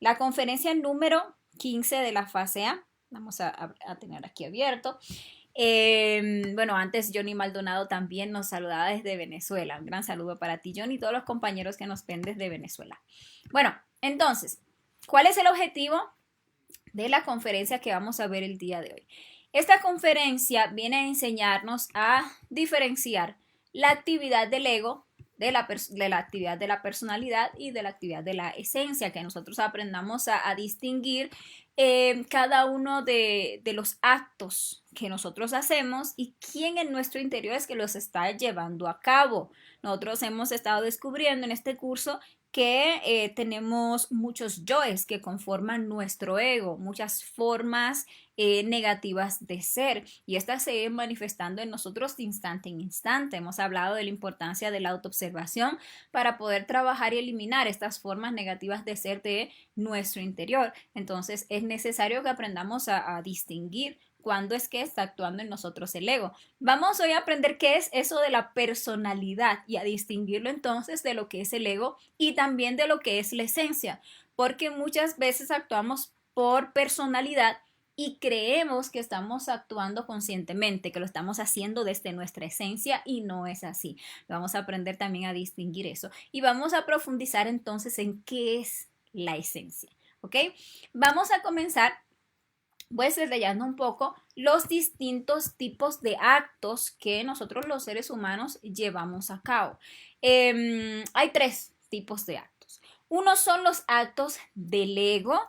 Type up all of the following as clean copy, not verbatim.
La conferencia número 15 de la fase A. Vamos a tener aquí abierto. Bueno, antes Johnny Maldonado también nos saludaba desde Venezuela. Un gran saludo para ti, Johnny, y todos los compañeros que nos ven desde Venezuela. Bueno, entonces, ¿cuál es el objetivo de la conferencia que vamos a ver el día de hoy? Esta conferencia viene a enseñarnos a diferenciar la actividad del ego de la actividad de la personalidad y de la actividad de la esencia, que nosotros aprendamos a distinguir cada uno de los actos que nosotros hacemos y quién en nuestro interior es que los está llevando a cabo. Nosotros hemos estado descubriendo en este curso que tenemos muchos yoes que conforman nuestro ego, muchas formas negativas de ser, y estas se ven manifestando en nosotros de instante en instante. Hemos hablado de la importancia de la autoobservación para poder trabajar y eliminar estas formas negativas de ser de nuestro interior. Entonces es necesario que aprendamos a distinguir cuándo es que está actuando en nosotros el ego. Vamos hoy a aprender qué es eso de la personalidad y a distinguirlo entonces de lo que es el ego y también de lo que es la esencia, porque muchas veces actuamos por personalidad y creemos que estamos actuando conscientemente, que lo estamos haciendo desde nuestra esencia, y no es así. Vamos a aprender también a distinguir eso y vamos a profundizar entonces en qué es la esencia. ¿Ok? Vamos a comenzar pues detallando un poco los distintos tipos de actos que nosotros los seres humanos llevamos a cabo. Hay tres tipos de actos. Uno son los actos del ego,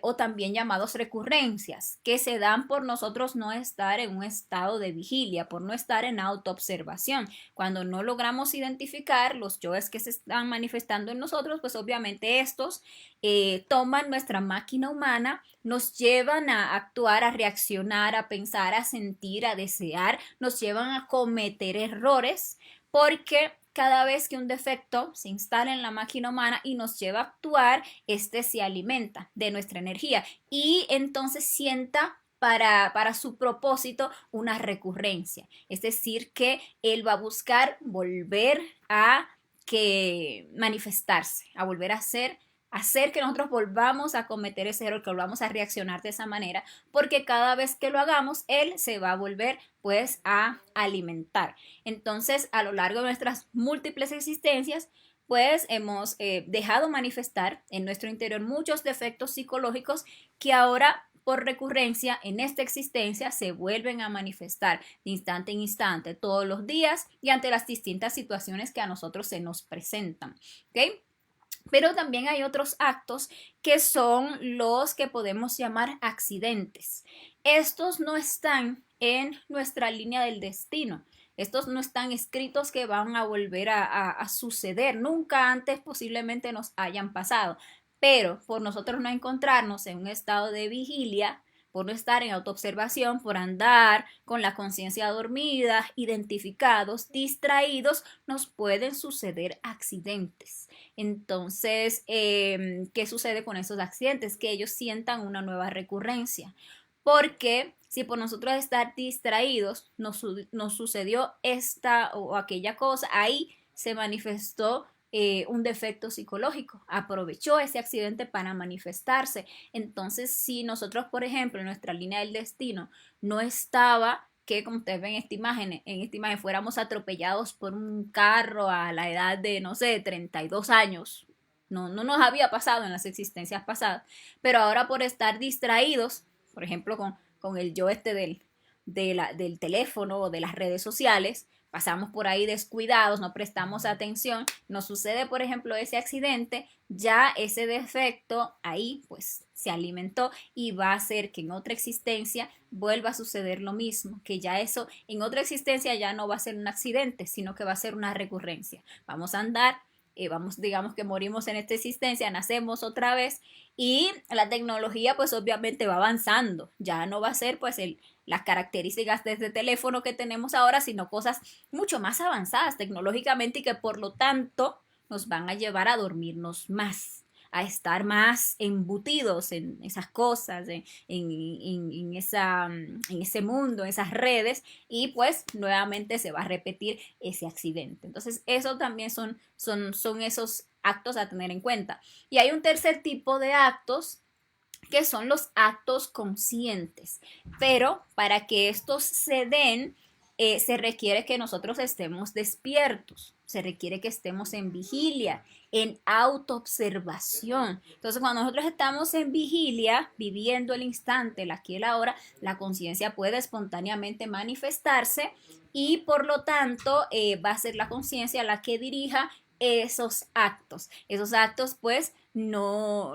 o también llamados recurrencias, que se dan por nosotros no estar en un estado de vigilia, por no estar en autoobservación. Cuando no logramos identificar los yoes que se están manifestando en nosotros, pues obviamente estos toman nuestra máquina humana, nos llevan a actuar, a reaccionar, a pensar, a sentir, a desear, nos llevan a cometer errores, porque cada vez que un defecto se instala en la máquina humana y nos lleva a actuar, este se alimenta de nuestra energía y entonces sienta para su propósito una recurrencia. Es decir, que él va a buscar volver a que manifestarse, a volver a hacer que nosotros volvamos a cometer ese error, que volvamos a reaccionar de esa manera, porque cada vez que lo hagamos, él se va a volver pues a alimentar. Entonces, a lo largo de nuestras múltiples existencias, pues hemos dejado manifestar en nuestro interior muchos defectos psicológicos que ahora por recurrencia en esta existencia se vuelven a manifestar de instante en instante, todos los días y ante las distintas situaciones que a nosotros se nos presentan. ¿Ok? Pero también hay otros actos que son los que podemos llamar accidentes. Estos no están en nuestra línea del destino. Estos no están escritos que van a volver a suceder. Nunca antes posiblemente nos hayan pasado. Pero por nosotros no encontrarnos en un estado de vigilia, por no estar en autoobservación, por andar con la conciencia dormida, identificados, distraídos, nos pueden suceder accidentes. Entonces, ¿qué sucede con esos accidentes? Que ellos sientan una nueva recurrencia. Porque si por nosotros estar distraídos nos sucedió esta o aquella cosa, ahí se manifestó un defecto psicológico, aprovechó ese accidente para manifestarse. Entonces, si nosotros, por ejemplo, en nuestra línea del destino no estaba que, como ustedes ven en esta imagen fuéramos atropellados por un carro a la edad de, no sé, 32 años. No nos había pasado en las existencias pasadas, pero ahora por estar distraídos, por ejemplo, con el yo del teléfono o de las redes sociales, pasamos por ahí descuidados, no prestamos atención, nos sucede, por ejemplo, ese accidente, ya ese defecto ahí pues se alimentó y va a hacer que en otra existencia vuelva a suceder lo mismo, que ya eso en otra existencia ya no va a ser un accidente, sino que va a ser una recurrencia. Vamos a andar, digamos que morimos en esta existencia, nacemos otra vez y la tecnología pues obviamente va avanzando, ya no va a ser pues las características de este teléfono que tenemos ahora, sino cosas mucho más avanzadas tecnológicamente y que por lo tanto nos van a llevar a dormirnos más, a estar más embutidos en esas cosas, en ese mundo, en esas redes, y pues nuevamente se va a repetir ese accidente. Entonces, eso también son esos actos a tener en cuenta. Y hay un tercer tipo de actos que son los actos conscientes. Pero para que estos se den, se requiere que nosotros estemos despiertos, se requiere que estemos en vigilia, en autoobservación. Entonces, cuando nosotros estamos en vigilia, viviendo el instante, el aquí y el ahora, la conciencia puede espontáneamente manifestarse y por lo tanto va a ser la conciencia la que dirija esos actos. Esos actos pues no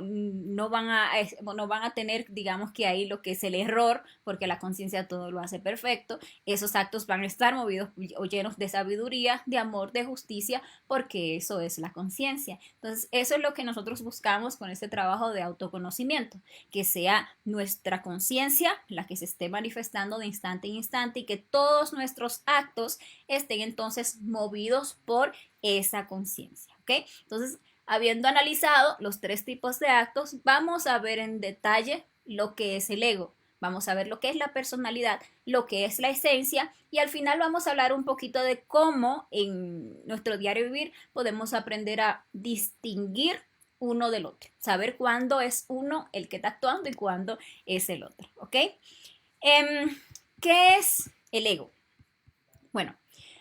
van a tener, digamos que ahí lo que es el error, porque la conciencia todo lo hace perfecto. Esos actos van a estar movidos o llenos de sabiduría, de amor, de justicia, porque eso es la conciencia. Entonces, eso es lo que nosotros buscamos con este trabajo de autoconocimiento, que sea nuestra conciencia la que se esté manifestando de instante en instante y que todos nuestros actos estén entonces movidos por esa conciencia, ¿ok? Entonces, habiendo analizado los tres tipos de actos, vamos a ver en detalle lo que es el ego. Vamos a ver lo que es la personalidad, lo que es la esencia y al final vamos a hablar un poquito de cómo en nuestro diario vivir podemos aprender a distinguir uno del otro, saber cuándo es uno el que está actuando y cuándo es el otro, ¿ok? ¿Qué es el ego? Bueno,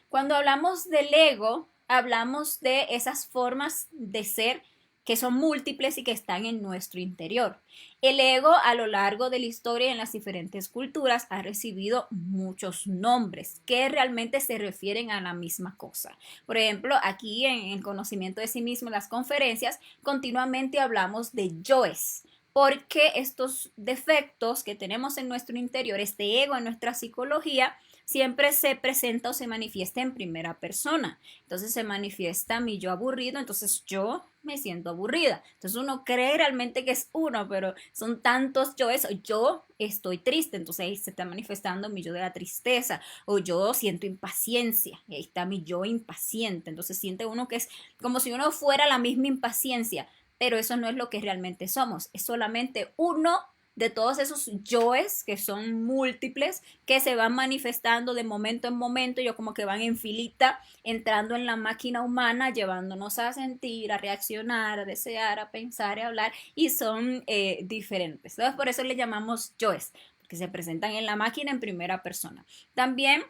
cuando hablamos del ego, hablamos de esas formas de ser que son múltiples y que están en nuestro interior. El ego a lo largo de la historia en las diferentes culturas ha recibido muchos nombres que realmente se refieren a la misma cosa. Por ejemplo, aquí en el conocimiento de sí mismo, en las conferencias, continuamente hablamos de yoes, porque estos defectos que tenemos en nuestro interior, este ego en nuestra psicología, siempre se presenta o se manifiesta en primera persona. Entonces se manifiesta mi yo aburrido, entonces yo me siento aburrida. Entonces uno cree realmente que es uno, pero son tantos yoes. Yo estoy triste, entonces ahí se está manifestando mi yo de la tristeza. O yo siento impaciencia, y ahí está mi yo impaciente. Entonces siente uno que es como si uno fuera la misma impaciencia, pero eso no es lo que realmente somos. Es solamente uno de todos esos yoes que son múltiples, que se van manifestando de momento en momento, yo como que van en filita, entrando en la máquina humana, llevándonos a sentir, a reaccionar, a desear, a pensar, a hablar, y son diferentes. Entonces, por eso le llamamos yoes, porque se presentan en la máquina en primera persona. También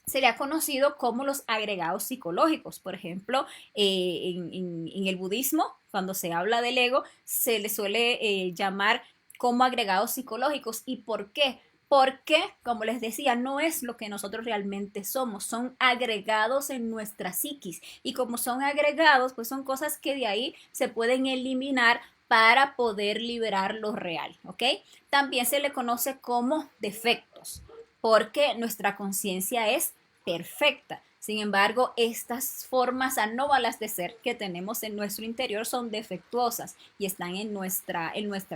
sería conocido como los agregados psicológicos. Por ejemplo, en el budismo, cuando se habla del ego, se le suele llamar como agregados psicológicos. ¿Y por qué? Porque, como les decía, no es lo que nosotros realmente somos, son agregados en nuestra psiquis. Y como son agregados, pues son cosas que de ahí se pueden eliminar para poder liberar lo real, ¿ok? También se le conoce como defectos, porque nuestra conciencia es perfecta. Sin embargo, estas formas anómalas de ser que tenemos en nuestro interior son defectuosas y están en nuestra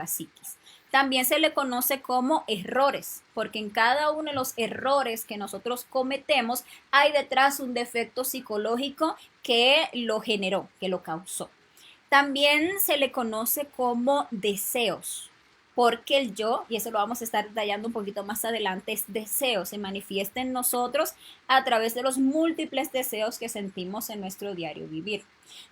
psiquis. También se le conoce como errores, porque en cada uno de los errores que nosotros cometemos hay detrás un defecto psicológico que lo generó, que lo causó. También se le conoce como deseos, porque el yo, y eso lo vamos a estar detallando un poquito más adelante, es deseo, se manifiesta en nosotros a través de los múltiples deseos que sentimos en nuestro diario vivir.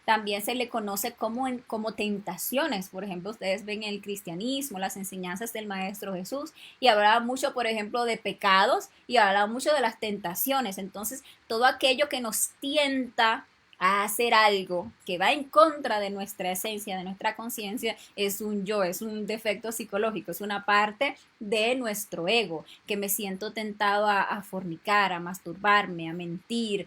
También se le conoce como tentaciones. Por ejemplo, ustedes ven en el cristianismo las enseñanzas del Maestro Jesús y hablaba mucho, por ejemplo, de pecados y hablaba mucho de las tentaciones. Entonces, todo aquello que nos tienta a hacer algo que va en contra de nuestra esencia, de nuestra conciencia, es un yo, es un defecto psicológico, es una parte de nuestro ego, que me siento tentado a fornicar, a masturbarme, a mentir,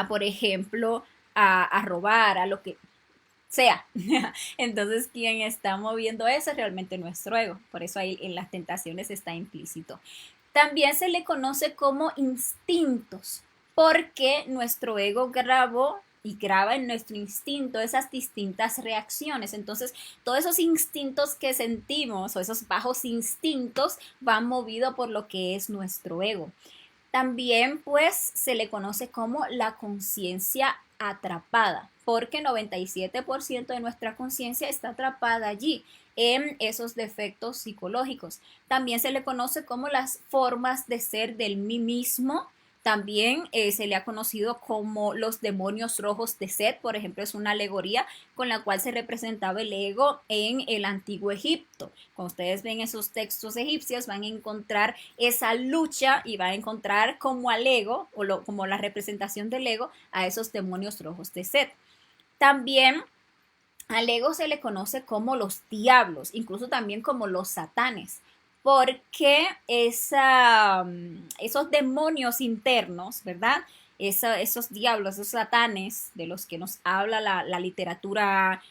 por ejemplo, a robar, a lo que sea. Entonces, quien está moviendo eso es realmente nuestro ego. Por eso ahí en las tentaciones está implícito. También se le conoce como instintos, porque nuestro ego grabó y graba en nuestro instinto esas distintas reacciones. Entonces, todos esos instintos que sentimos o esos bajos instintos van movidos por lo que es nuestro ego. También, pues, se le conoce como la conciencia atrapada, porque 97% de nuestra conciencia está atrapada allí, en esos defectos psicológicos. También se le conoce como las formas de ser del mí mismo, También se le ha conocido como los demonios rojos de Set, por ejemplo, es una alegoría con la cual se representaba el ego en el antiguo Egipto. Cuando ustedes ven esos textos egipcios van a encontrar esa lucha y van a encontrar como al ego, como la representación del ego, a esos demonios rojos de Set. También al ego se le conoce como los diablos, incluso también como los satanes, porque esos demonios internos, ¿verdad? Esos diablos, esos satanes de los que nos habla la literatura,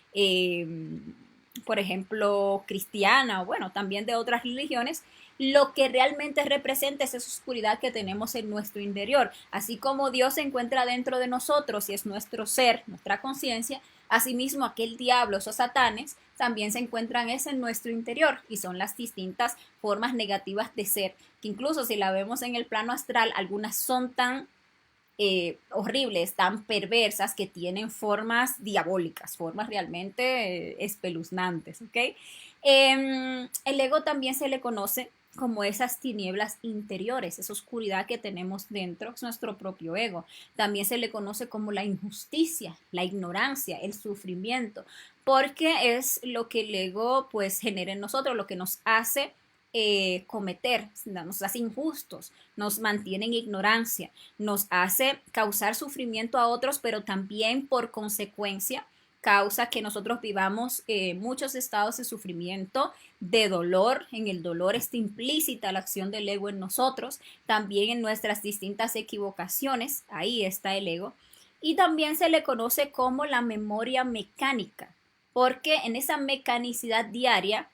por ejemplo, cristiana, o bueno, también de otras religiones, lo que realmente representa es esa oscuridad que tenemos en nuestro interior. Así como Dios se encuentra dentro de nosotros y es nuestro ser, nuestra conciencia, asimismo aquel diablo, esos satanes, también se encuentran en nuestro interior y son las distintas formas negativas de ser, que incluso si la vemos en el plano astral, algunas son tan horribles, tan perversas, que tienen formas diabólicas, formas realmente espeluznantes, ¿ok? El ego también se le conoce como esas tinieblas interiores, esa oscuridad que tenemos dentro, es nuestro propio ego. También se le conoce como la injusticia, la ignorancia, el sufrimiento, porque es lo que el ego pues genera en nosotros, lo que nos hace cometer, nos hace injustos, nos mantiene en ignorancia, nos hace causar sufrimiento a otros, pero también por consecuencia causa que nosotros vivamos muchos estados de sufrimiento, de dolor. En el dolor está implícita la acción del ego en nosotros, también en nuestras distintas equivocaciones, ahí está el ego. Y también se le conoce como la memoria mecánica, porque en esa mecanicidad diaria,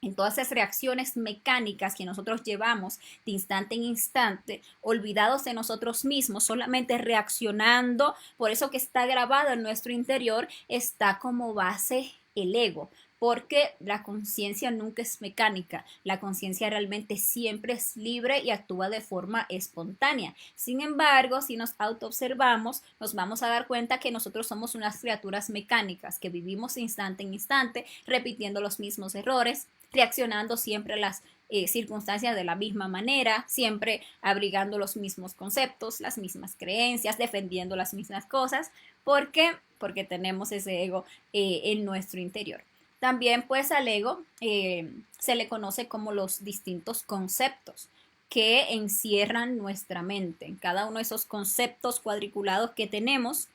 en todas esas reacciones mecánicas que nosotros llevamos de instante en instante, olvidados de nosotros mismos, solamente reaccionando, por eso que está grabado en nuestro interior, está como base el ego, porque la conciencia nunca es mecánica, la conciencia realmente siempre es libre y actúa de forma espontánea. Sin embargo, si nos autoobservamos, nos vamos a dar cuenta que nosotros somos unas criaturas mecánicas, que vivimos instante en instante, repitiendo los mismos errores, reaccionando siempre a las circunstancias de la misma manera, siempre abrigando los mismos conceptos, las mismas creencias, defendiendo las mismas cosas. ¿Por qué? Porque tenemos ese ego en nuestro interior. También pues al ego se le conoce como los distintos conceptos que encierran nuestra mente. En cada uno de esos conceptos cuadriculados que tenemos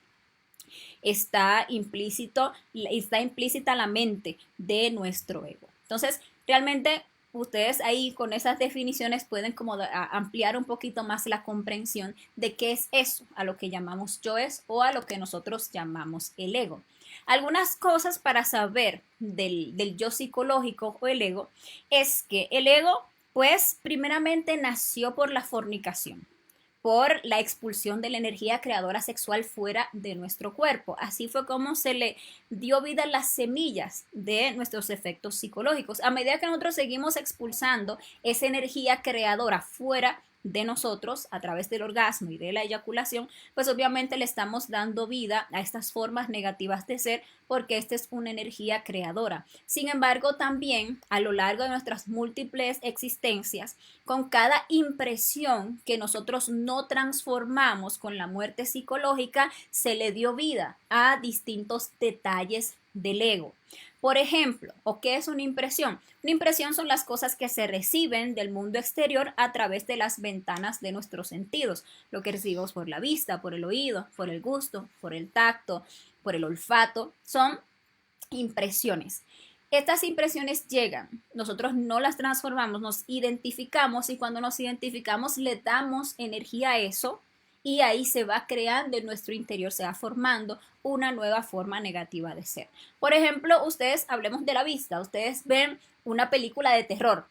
está implícita la mente de nuestro ego. Entonces, realmente ustedes ahí con esas definiciones pueden como ampliar un poquito más la comprensión de qué es eso, a lo que llamamos yoes o a lo que nosotros llamamos el ego. Algunas cosas para saber del yo psicológico o el ego es que el ego, pues, primeramente nació por la fornicación, por la expulsión de la energía creadora sexual fuera de nuestro cuerpo. Así fue como se le dio vida a las semillas de nuestros efectos psicológicos. A medida que nosotros seguimos expulsando esa energía creadora fuera de nosotros a través del orgasmo y de la eyaculación, pues obviamente le estamos dando vida a estas formas negativas de ser, porque esta es una energía creadora. Sin embargo, también a lo largo de nuestras múltiples existencias, con cada impresión que nosotros no transformamos con la muerte psicológica, se le dio vida a distintos detalles del ego. Por ejemplo, ¿o qué es una impresión? Una impresión son las cosas que se reciben del mundo exterior a través de las ventanas de nuestros sentidos, lo que recibimos por la vista, por el oído, por el gusto, por el tacto, por el olfato, son impresiones. Estas impresiones llegan, nosotros no las transformamos, nos identificamos, y cuando nos identificamos le damos energía a eso, y ahí se va creando en nuestro interior, se va formando una nueva forma negativa de ser. Por ejemplo, ustedes, hablemos de la vista, ustedes ven una película de terror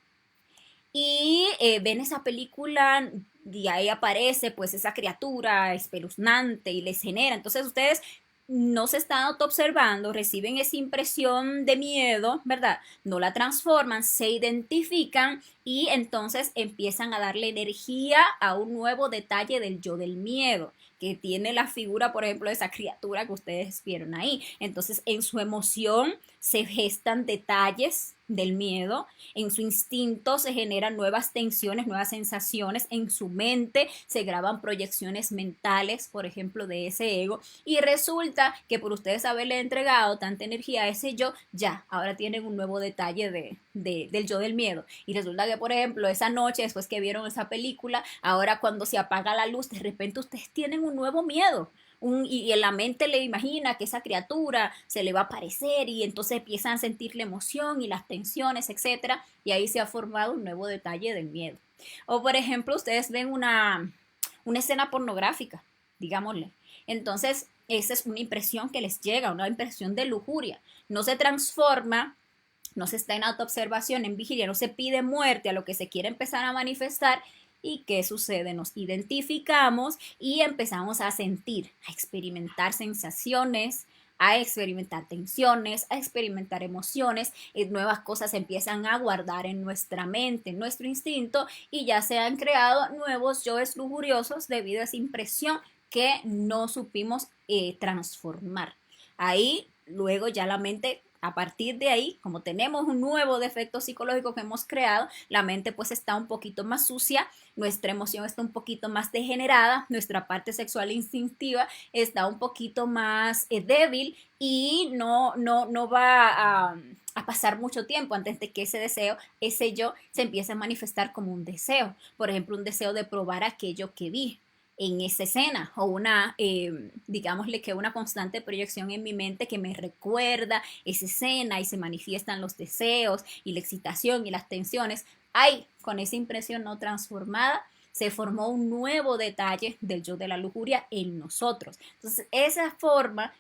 y ven esa película y ahí aparece pues esa criatura espeluznante y les genera. Entonces ustedes no se están autoobservando, reciben esa impresión de miedo, ¿verdad? No la transforman, se identifican y entonces empiezan a darle energía a un nuevo detalle del yo del miedo, que tiene la figura, por ejemplo, de esa criatura que ustedes vieron ahí. Entonces, en su emoción se gestan detalles del miedo. En su instinto se generan nuevas tensiones, nuevas sensaciones en su mente, se graban proyecciones mentales, por ejemplo, de ese ego, y resulta que por ustedes haberle entregado tanta energía a ese yo, ya, ahora tienen un nuevo detalle del yo del miedo. Y resulta que, por ejemplo, esa noche, después que vieron esa película, ahora cuando se apaga la luz, de repente ustedes tienen un nuevo miedo. Y en la mente le imagina que esa criatura se le va a aparecer y entonces empiezan a sentir la emoción y las tensiones, etcétera, y ahí se ha formado un nuevo detalle del miedo. O por ejemplo, ustedes ven una escena pornográfica, digámosle. Entonces, esa es una impresión que les llega, una impresión de lujuria. No se transforma, no se está en autoobservación, en vigilia, no se pide muerte a lo que se quiere empezar a manifestar. ¿Y qué sucede? Nos identificamos y empezamos a sentir, a experimentar sensaciones, a experimentar tensiones, a experimentar emociones, y nuevas cosas empiezan a guardar en nuestra mente, en nuestro instinto, y ya se han creado nuevos yoes lujuriosos debido a esa impresión que no supimos transformar. Ahí, luego ya la mente, a partir de ahí, como tenemos un nuevo defecto psicológico que hemos creado, la mente pues está un poquito más sucia, nuestra emoción está un poquito más degenerada, nuestra parte sexual instintiva está un poquito más débil y no va a pasar mucho tiempo antes de que ese deseo, ese yo, se empiece a manifestar como un deseo. Por ejemplo, un deseo de probar aquello que vi en esa escena o digámosle que una constante proyección en mi mente que me recuerda esa escena y se manifiestan los deseos y la excitación y las tensiones. Ahí, con esa impresión no transformada, se formó un nuevo detalle del yo de la lujuria en nosotros. Entonces, esa forma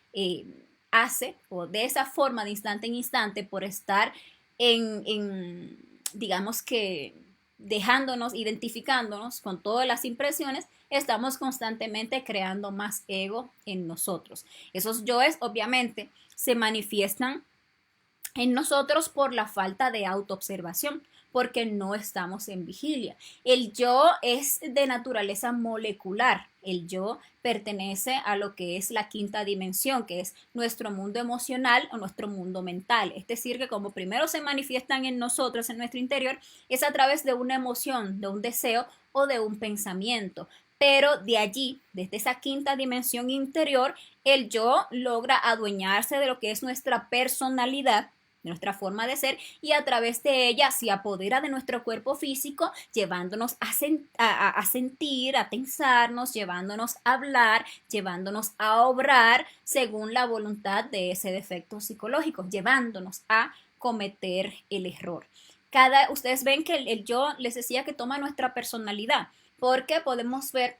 hace, o de esa forma de instante en instante, por estar digamos que dejándonos, identificándonos con todas las impresiones, estamos constantemente creando más ego en nosotros. Esos yoes obviamente se manifiestan en nosotros por la falta de autoobservación, porque no estamos en vigilia. El yo es de naturaleza molecular. El yo pertenece a lo que es la quinta dimensión, que es nuestro mundo emocional o nuestro mundo mental. Es decir, que como primero se manifiestan en nosotros, en nuestro interior, es a través de una emoción, de un deseo o de un pensamiento. Pero de allí, desde esa quinta dimensión interior, el yo logra adueñarse de lo que es nuestra personalidad, nuestra forma de ser, y a través de ella se apodera de nuestro cuerpo físico, llevándonos a sentir, a tensarnos, llevándonos a hablar, llevándonos a obrar según la voluntad de ese defecto psicológico, llevándonos a cometer el error. Ustedes ven que el yo, les decía, que toma nuestra personalidad, porque podemos ver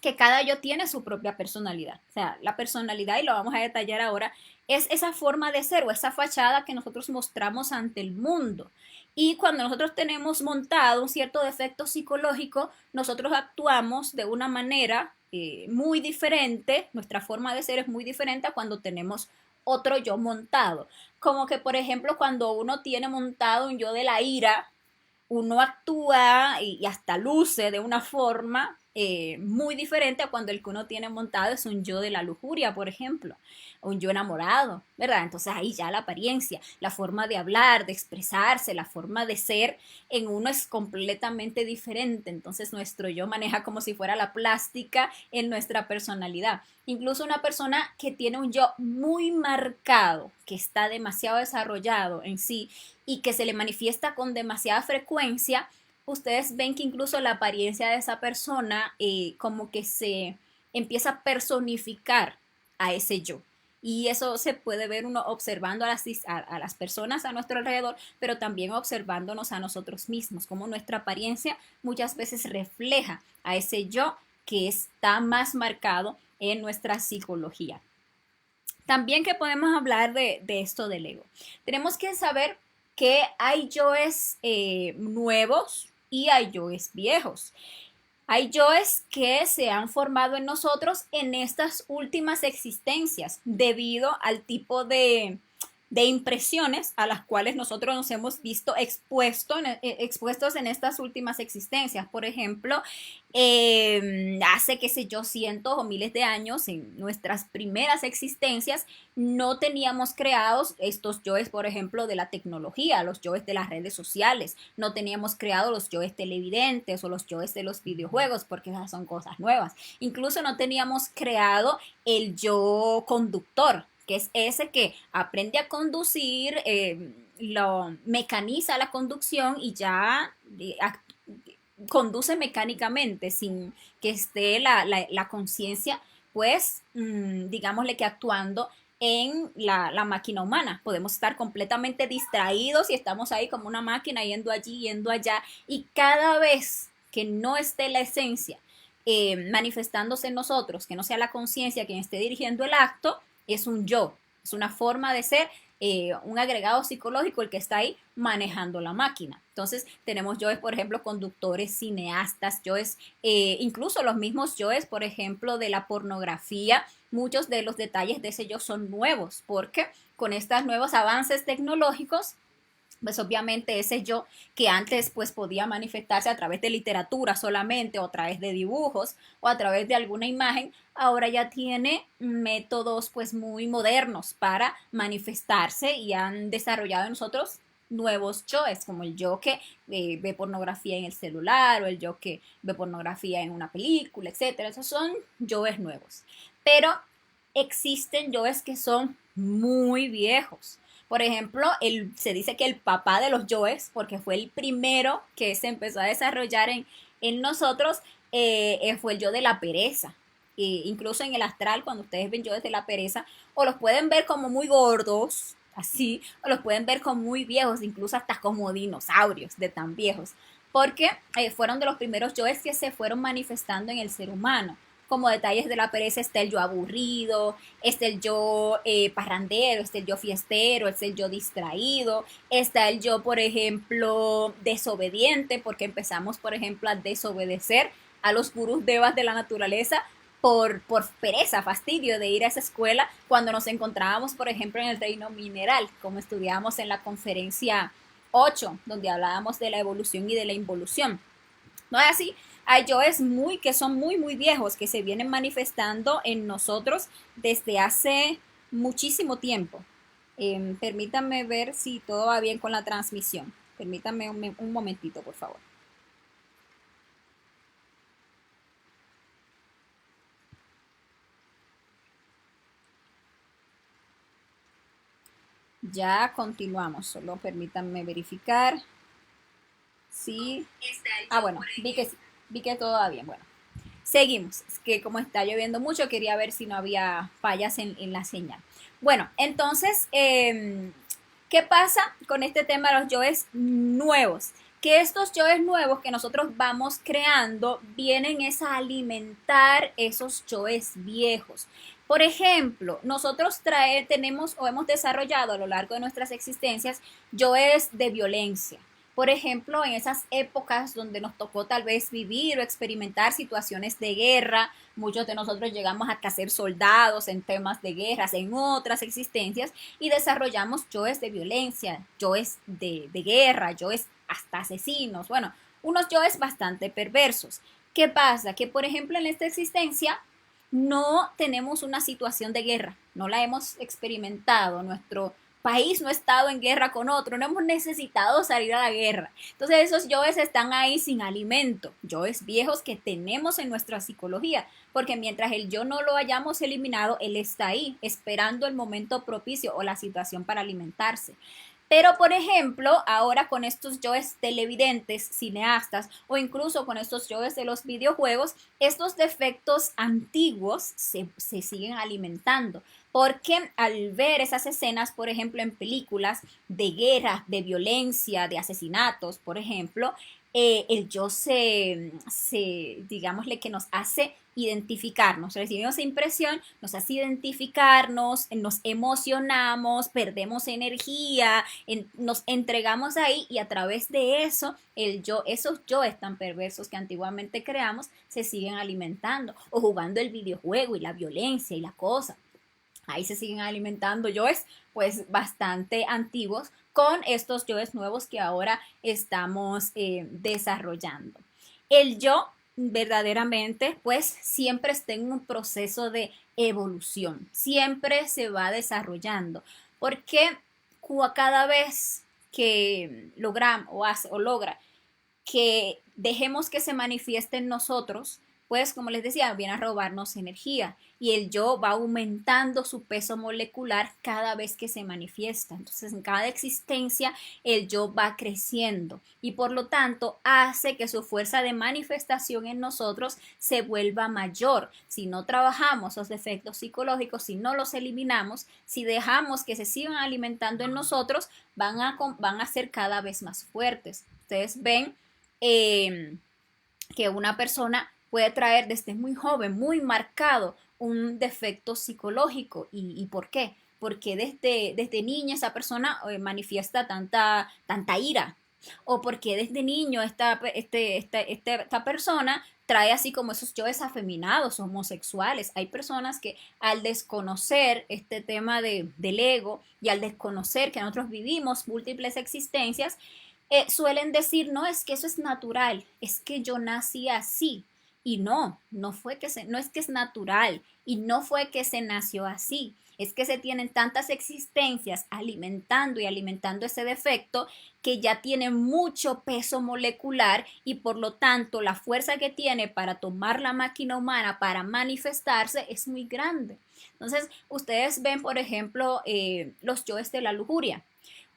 que cada yo tiene su propia personalidad. O sea, la personalidad, y lo vamos a detallar ahora, es esa forma de ser o esa fachada que nosotros mostramos ante el mundo. Y cuando nosotros tenemos montado un cierto defecto psicológico, nosotros actuamos de una manera muy diferente, nuestra forma de ser es muy diferente a cuando tenemos otro yo montado. Como que, por ejemplo, cuando uno tiene montado un yo de la ira, uno actúa y hasta luce de una forma muy diferente a cuando el que uno tiene montado es un yo de la lujuria, por ejemplo, un yo enamorado, ¿verdad? Entonces ahí ya la apariencia, la forma de hablar, de expresarse, la forma de ser en uno es completamente diferente. Entonces nuestro yo maneja como si fuera la plástica en nuestra personalidad. Incluso una persona que tiene un yo muy marcado, que está demasiado desarrollado en sí y que se le manifiesta con demasiada frecuencia, ustedes ven que incluso la apariencia de esa persona como que se empieza a personificar a ese yo. Y eso se puede ver uno observando a las personas a nuestro alrededor, pero también observándonos a nosotros mismos, como nuestra apariencia muchas veces refleja a ese yo que está más marcado en nuestra psicología. También que podemos hablar de esto del ego. Tenemos que saber que hay yoes nuevos y hay yoes viejos. Hay yoes que se han formado en nosotros en estas últimas existencias debido al tipo de de impresiones a las cuales nosotros nos hemos visto expuestos en estas últimas existencias. Por ejemplo, hace, qué sé yo, cientos o miles de años, en nuestras primeras existencias, no teníamos creados estos yoes, por ejemplo, de la tecnología, los yoes de las redes sociales, no teníamos creado los yoes televidentes o los yoes de los videojuegos, porque esas son cosas nuevas. Incluso no teníamos creado el yo conductor, que es ese que aprende a conducir, lo mecaniza la conducción y ya conduce mecánicamente sin que esté la conciencia, pues, digámosle que actuando en la máquina humana. Podemos estar completamente distraídos y estamos ahí como una máquina yendo allí, yendo allá, y cada vez que no esté la esencia manifestándose en nosotros, que no sea la conciencia quien esté dirigiendo el acto, es un yo, es una forma de ser, un agregado psicológico el que está ahí manejando la máquina. Entonces tenemos yoes, por ejemplo, conductores, cineastas, yoes, incluso los mismos yoes, por ejemplo, de la pornografía. Muchos de los detalles de ese yo son nuevos, porque con estos nuevos avances tecnológicos, pues obviamente ese yo que antes pues podía manifestarse a través de literatura solamente o a través de dibujos o a través de alguna imagen, ahora ya tiene métodos pues muy modernos para manifestarse y han desarrollado en nosotros nuevos yoes, como el yo que ve pornografía en el celular o el yo que ve pornografía en una película, etcétera. Esos son yoes nuevos. Pero existen yoes que son muy viejos. Por ejemplo, se dice que el papá de los yoes, porque fue el primero que se empezó a desarrollar en nosotros, fue el yo de la pereza. Incluso en el astral, cuando ustedes ven yoes de la pereza, o los pueden ver como muy gordos, así, o los pueden ver como muy viejos, incluso hasta como dinosaurios de tan viejos, porque fueron de los primeros yoes que se fueron manifestando en el ser humano. Como detalles de la pereza está el yo aburrido, está el yo parrandero, está el yo fiestero, está el yo distraído, está el yo, por ejemplo, desobediente, porque empezamos, por ejemplo, a desobedecer a los gurús devas de la naturaleza por pereza, fastidio de ir a esa escuela cuando nos encontrábamos, por ejemplo, en el reino mineral, como estudiábamos en la conferencia 8, donde hablábamos de la evolución y de la involución. No es así. Hay yoes que son muy viejos, que se vienen manifestando en nosotros desde hace muchísimo tiempo. Permítanme ver si todo va bien con la transmisión. Permítanme un momentito, por favor. Ya continuamos, solo permítanme verificar. Sí. Ah, bueno, vi que todo va bien. Bueno, seguimos. Es que como está lloviendo mucho, quería ver si no había fallas en la señal. Bueno, entonces, ¿qué pasa con este tema de los yoes nuevos? Que estos yoes nuevos que nosotros vamos creando vienen es a alimentar esos yoes viejos. Por ejemplo, nosotros tenemos o hemos desarrollado a lo largo de nuestras existencias yoes de violencia. Por ejemplo, en esas épocas donde nos tocó tal vez vivir o experimentar situaciones de guerra, muchos de nosotros llegamos a ser soldados en temas de guerras, en otras existencias, y desarrollamos yoes de violencia, yoes de guerra, yoes hasta asesinos, bueno, unos yoes bastante perversos. ¿Qué pasa? Que por ejemplo en esta existencia no tenemos una situación de guerra, no la hemos experimentado, nuestro país no ha estado en guerra con otro, no hemos necesitado salir a la guerra. Entonces esos yoes están ahí sin alimento, yoes viejos que tenemos en nuestra psicología, porque mientras el yo no lo hayamos eliminado, él está ahí, esperando el momento propicio o la situación para alimentarse. Pero, por ejemplo, ahora con estos yoes televidentes, cineastas o incluso con estos yoes de los videojuegos, estos defectos antiguos se siguen alimentando. Porque al ver esas escenas, por ejemplo, en películas de guerra, de violencia, de asesinatos, por ejemplo, el yo digámosle que nos hace identificarnos, recibimos esa impresión, nos hace identificarnos, nos emocionamos, perdemos energía, nos entregamos ahí y a través de eso, esos yoes tan perversos que antiguamente creamos se siguen alimentando o jugando el videojuego y la violencia y la cosa. Ahí se siguen alimentando yoes pues bastante antiguos con estos yoes nuevos que ahora estamos desarrollando. El yo verdaderamente pues siempre está en un proceso de evolución, siempre se va desarrollando, porque cada vez que logramos o, hace, o logra que dejemos que se manifieste en nosotros, pues como les decía, viene a robarnos energía y el yo va aumentando su peso molecular cada vez que se manifiesta. Entonces en cada existencia el yo va creciendo y por lo tanto hace que su fuerza de manifestación en nosotros se vuelva mayor. Si no trabajamos los defectos psicológicos, si no los eliminamos, si dejamos que se sigan alimentando en nosotros, van a ser cada vez más fuertes. Ustedes ven que una persona puede traer desde muy joven, muy marcado, un defecto psicológico. ¿Y por qué? Porque desde niña esa persona manifiesta tanta ira. O porque desde niño esta persona trae así como esos yoes afeminados, homosexuales. Hay personas que al desconocer este tema del ego y al desconocer que nosotros vivimos múltiples existencias, suelen decir, no, es que eso es natural, es que yo nací así. Y no fue que no es que es natural y no fue que se nació así. Es que se tienen tantas existencias alimentando y alimentando ese defecto que ya tiene mucho peso molecular y por lo tanto la fuerza que tiene para tomar la máquina humana, para manifestarse, es muy grande. Entonces, ustedes ven, por ejemplo, los yoes de la lujuria.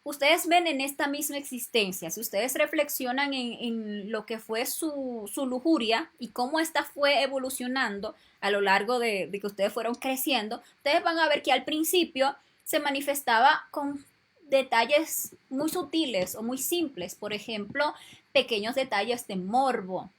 Ustedes ven en esta misma existencia, si ustedes reflexionan en lo que fue su lujuria y cómo esta fue evolucionando a lo largo de que ustedes fueron creciendo, ustedes van a ver que al principio se manifestaba con detalles muy sutiles o muy simples, por ejemplo, pequeños detalles de morbo,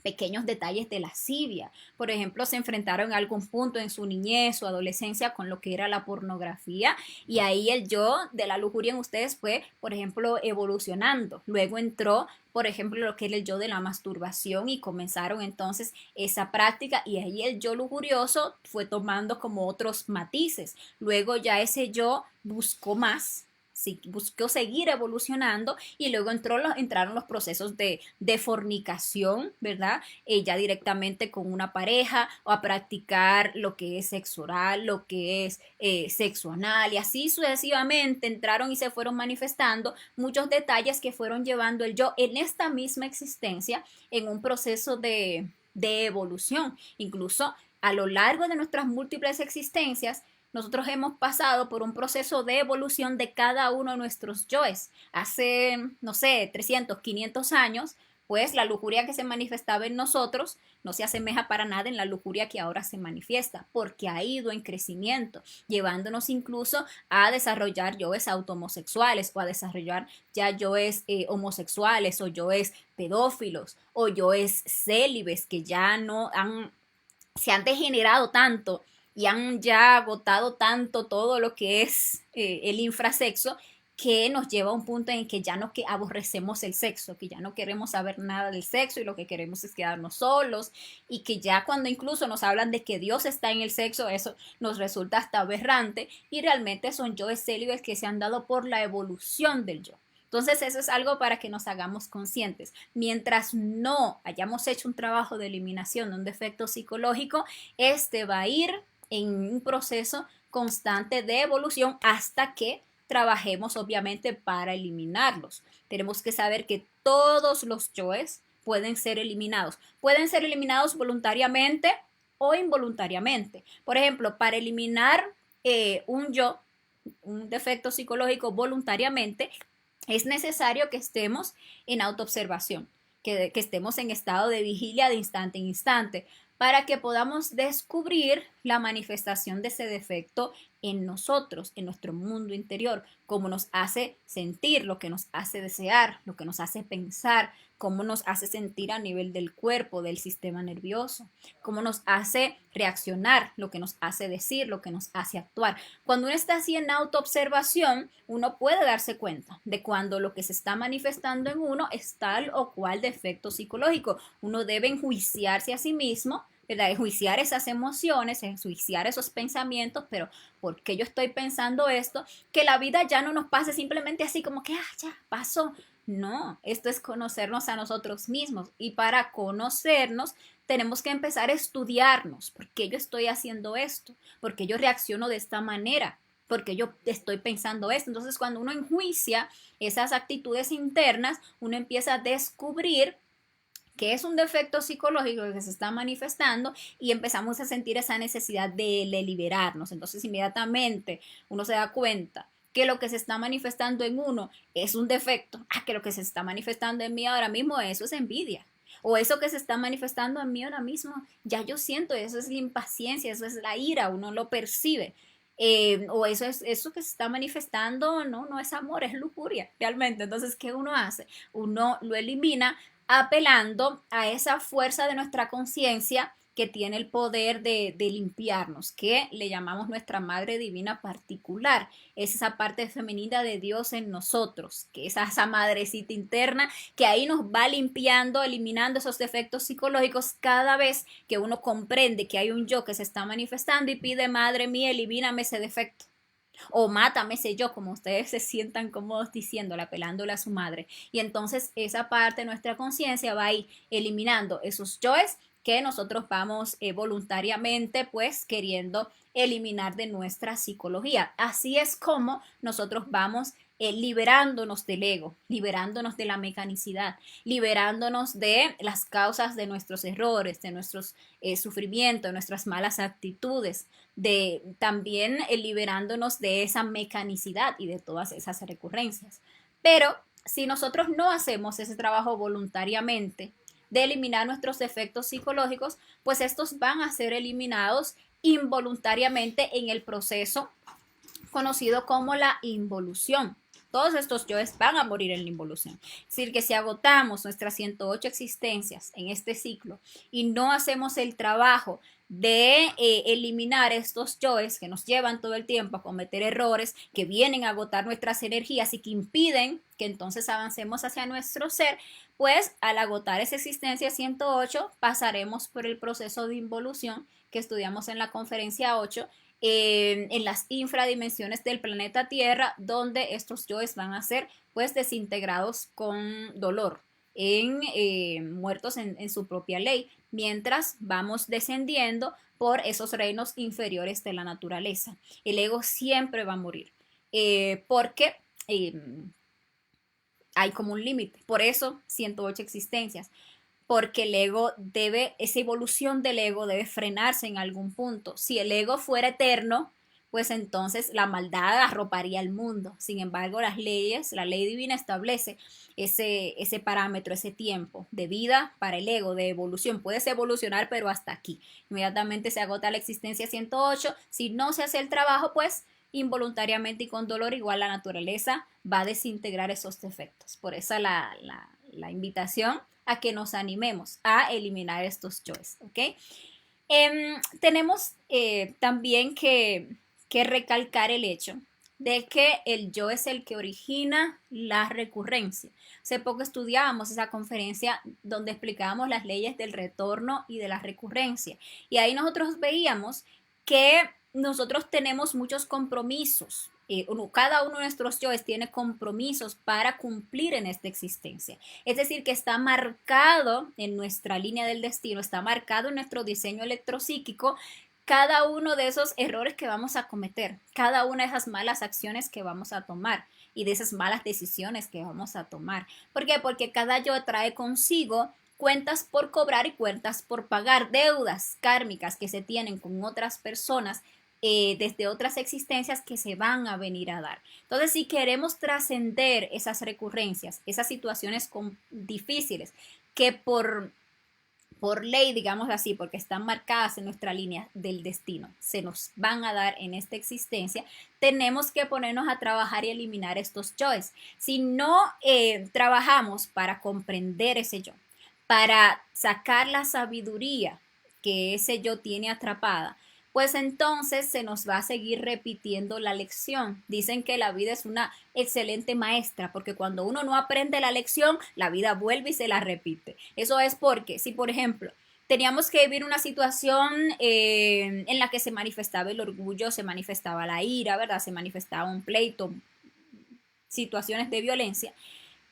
pequeños detalles de lascivia. Por ejemplo, se enfrentaron a algún punto en su niñez o adolescencia con lo que era la pornografía y ahí el yo de la lujuria en ustedes fue, por ejemplo, evolucionando. Luego entró, por ejemplo, lo que era el yo de la masturbación y comenzaron entonces esa práctica y ahí el yo lujurioso fue tomando como otros matices. Luego ya ese yo buscó más, sí, buscó seguir evolucionando y luego entraron los procesos de fornicación, ¿verdad? Ya directamente con una pareja o a practicar lo que es sexo oral, lo que es sexo anal y así sucesivamente entraron y se fueron manifestando muchos detalles que fueron llevando el yo en esta misma existencia en un proceso de evolución. Incluso a lo largo de nuestras múltiples existencias, nosotros hemos pasado por un proceso de evolución de cada uno de nuestros yoes. Hace, no sé, 300, 500 años, pues la lujuria que se manifestaba en nosotros no se asemeja para nada en la lujuria que ahora se manifiesta, porque ha ido en crecimiento, llevándonos incluso a desarrollar yoes automosexuales o a desarrollar ya yoes homosexuales o yoes pedófilos o yoes célibes que ya no se han degenerado tanto y han ya agotado tanto todo lo que es el infrasexo que nos lleva a un punto en que ya no que aborrecemos el sexo, que ya no queremos saber nada del sexo y lo que queremos es quedarnos solos y que ya cuando incluso nos hablan de que Dios está en el sexo, eso nos resulta hasta aberrante y realmente son yoes célibes que se han dado por la evolución del yo. Entonces eso es algo para que nos hagamos conscientes. Mientras no hayamos hecho un trabajo de eliminación de un defecto psicológico, este va a ir en un proceso constante de evolución hasta que trabajemos obviamente para eliminarlos. Tenemos que saber que todos los yoes pueden ser eliminados. Pueden ser eliminados voluntariamente o involuntariamente. Por ejemplo, para eliminar un yo, un defecto psicológico voluntariamente, es necesario que estemos en autoobservación, que estemos en estado de vigilia de instante en instante, para que podamos descubrir la manifestación de ese defecto en nosotros, en nuestro mundo interior, cómo nos hace sentir, lo que nos hace desear, lo que nos hace pensar, cómo nos hace sentir a nivel del cuerpo, del sistema nervioso, cómo nos hace reaccionar, lo que nos hace decir, lo que nos hace actuar. Cuando uno está así en autoobservación, uno puede darse cuenta de cuando lo que se está manifestando en uno es tal o cual defecto psicológico. Uno debe enjuiciarse a sí mismo ¿verdad? Enjuiciar esas emociones, enjuiciar esos pensamientos, pero ¿por qué yo estoy pensando esto? Que la vida ya no nos pase simplemente así como que, ya pasó. No, esto es conocernos a nosotros mismos y para conocernos tenemos que empezar a estudiarnos. ¿Por qué yo estoy haciendo esto? ¿Por qué yo reacciono de esta manera? Porque yo estoy pensando esto. Entonces, cuando uno enjuicia esas actitudes internas, uno empieza a descubrir que es un defecto psicológico que se está manifestando y empezamos a sentir esa necesidad de liberarnos. Entonces, inmediatamente uno se da cuenta que lo que se está manifestando en uno es un defecto, que lo que se está manifestando en mí ahora mismo, eso es envidia. O eso que se está manifestando en mí ahora mismo, ya yo siento, eso es la impaciencia, eso es la ira, uno lo percibe. O eso es eso que se está manifestando, no es amor, es lujuria, realmente. Entonces, ¿qué uno hace? Uno lo elimina apelando a esa fuerza de nuestra conciencia que tiene el poder de limpiarnos, que le llamamos nuestra Madre Divina particular. Es esa parte femenina de Dios en nosotros, que es esa madrecita interna que ahí nos va limpiando, eliminando esos defectos psicológicos cada vez que uno comprende que hay un yo que se está manifestando y pide, Madre mía, elimíname ese defecto. O mátame ese yo, como ustedes se sientan cómodos diciéndole, apelándole a su madre. Y entonces esa parte de nuestra conciencia va a ir eliminando esos yoes que nosotros vamos voluntariamente pues queriendo eliminar de nuestra psicología. Así es como nosotros vamos liberándonos del ego, liberándonos de la mecanicidad, liberándonos de las causas de nuestros errores, de nuestros sufrimientos, de nuestras malas actitudes, de también liberándonos de esa mecanicidad y de todas esas recurrencias. Pero si nosotros no hacemos ese trabajo voluntariamente de eliminar nuestros defectos psicológicos, pues estos van a ser eliminados involuntariamente en el proceso conocido como la involución. Todos estos yoes van a morir en la involución. Es decir, que si agotamos nuestras 108 existencias en este ciclo y no hacemos el trabajo de eliminar estos yoes que nos llevan todo el tiempo a cometer errores, que vienen a agotar nuestras energías y que impiden que entonces avancemos hacia nuestro ser, pues al agotar esa existencia 108 pasaremos por el proceso de involución que estudiamos en la conferencia 8 en las infradimensiones del planeta Tierra, donde estos yoes van a ser pues desintegrados con dolor, muertos en su propia ley, mientras vamos descendiendo por esos reinos inferiores de la naturaleza. El ego siempre va a morir, porque hay como un límite. Por eso 108 existencias, porque el ego debe, esa evolución del ego debe frenarse en algún punto. Si el ego fuera eterno, pues entonces la maldad arroparía al mundo. Sin embargo, las leyes, la ley divina establece ese parámetro, ese tiempo de vida para el ego, de evolución. Puedes evolucionar, pero hasta aquí. Inmediatamente se agota la existencia 108. Si no se hace el trabajo, pues involuntariamente y con dolor, igual la naturaleza va a desintegrar esos defectos. Por eso la invitación a que nos animemos a eliminar estos yoes, ¿ok? Tenemos también que recalcar el hecho de que el yo es el que origina la recurrencia. Hace poco estudiábamos esa conferencia donde explicábamos las leyes del retorno y de la recurrencia. Y ahí nosotros veíamos que nosotros tenemos muchos compromisos. Cada uno de nuestros yoes tiene compromisos para cumplir en esta existencia. Es decir, que está marcado en nuestra línea del destino, está marcado en nuestro diseño electropsíquico cada uno de esos errores que vamos a cometer, cada una de esas malas acciones que vamos a tomar y de esas malas decisiones que vamos a tomar. ¿Por qué? Porque cada yo trae consigo cuentas por cobrar y cuentas por pagar, deudas kármicas que se tienen con otras personas desde otras existencias que se van a venir a dar. Entonces, si queremos trascender esas recurrencias, esas situaciones difíciles que por ley, digamos así, porque están marcadas en nuestra línea del destino, se nos van a dar en esta existencia, tenemos que ponernos a trabajar y eliminar estos yoes. Si no trabajamos para comprender ese yo, para sacar la sabiduría que ese yo tiene atrapada, pues entonces se nos va a seguir repitiendo la lección. Dicen que la vida es una excelente maestra, porque cuando uno no aprende la lección, la vida vuelve y se la repite. Eso es porque, si por ejemplo, teníamos que vivir una situación en la que se manifestaba el orgullo, se manifestaba la ira, ¿verdad? Se manifestaba un pleito, situaciones de violencia.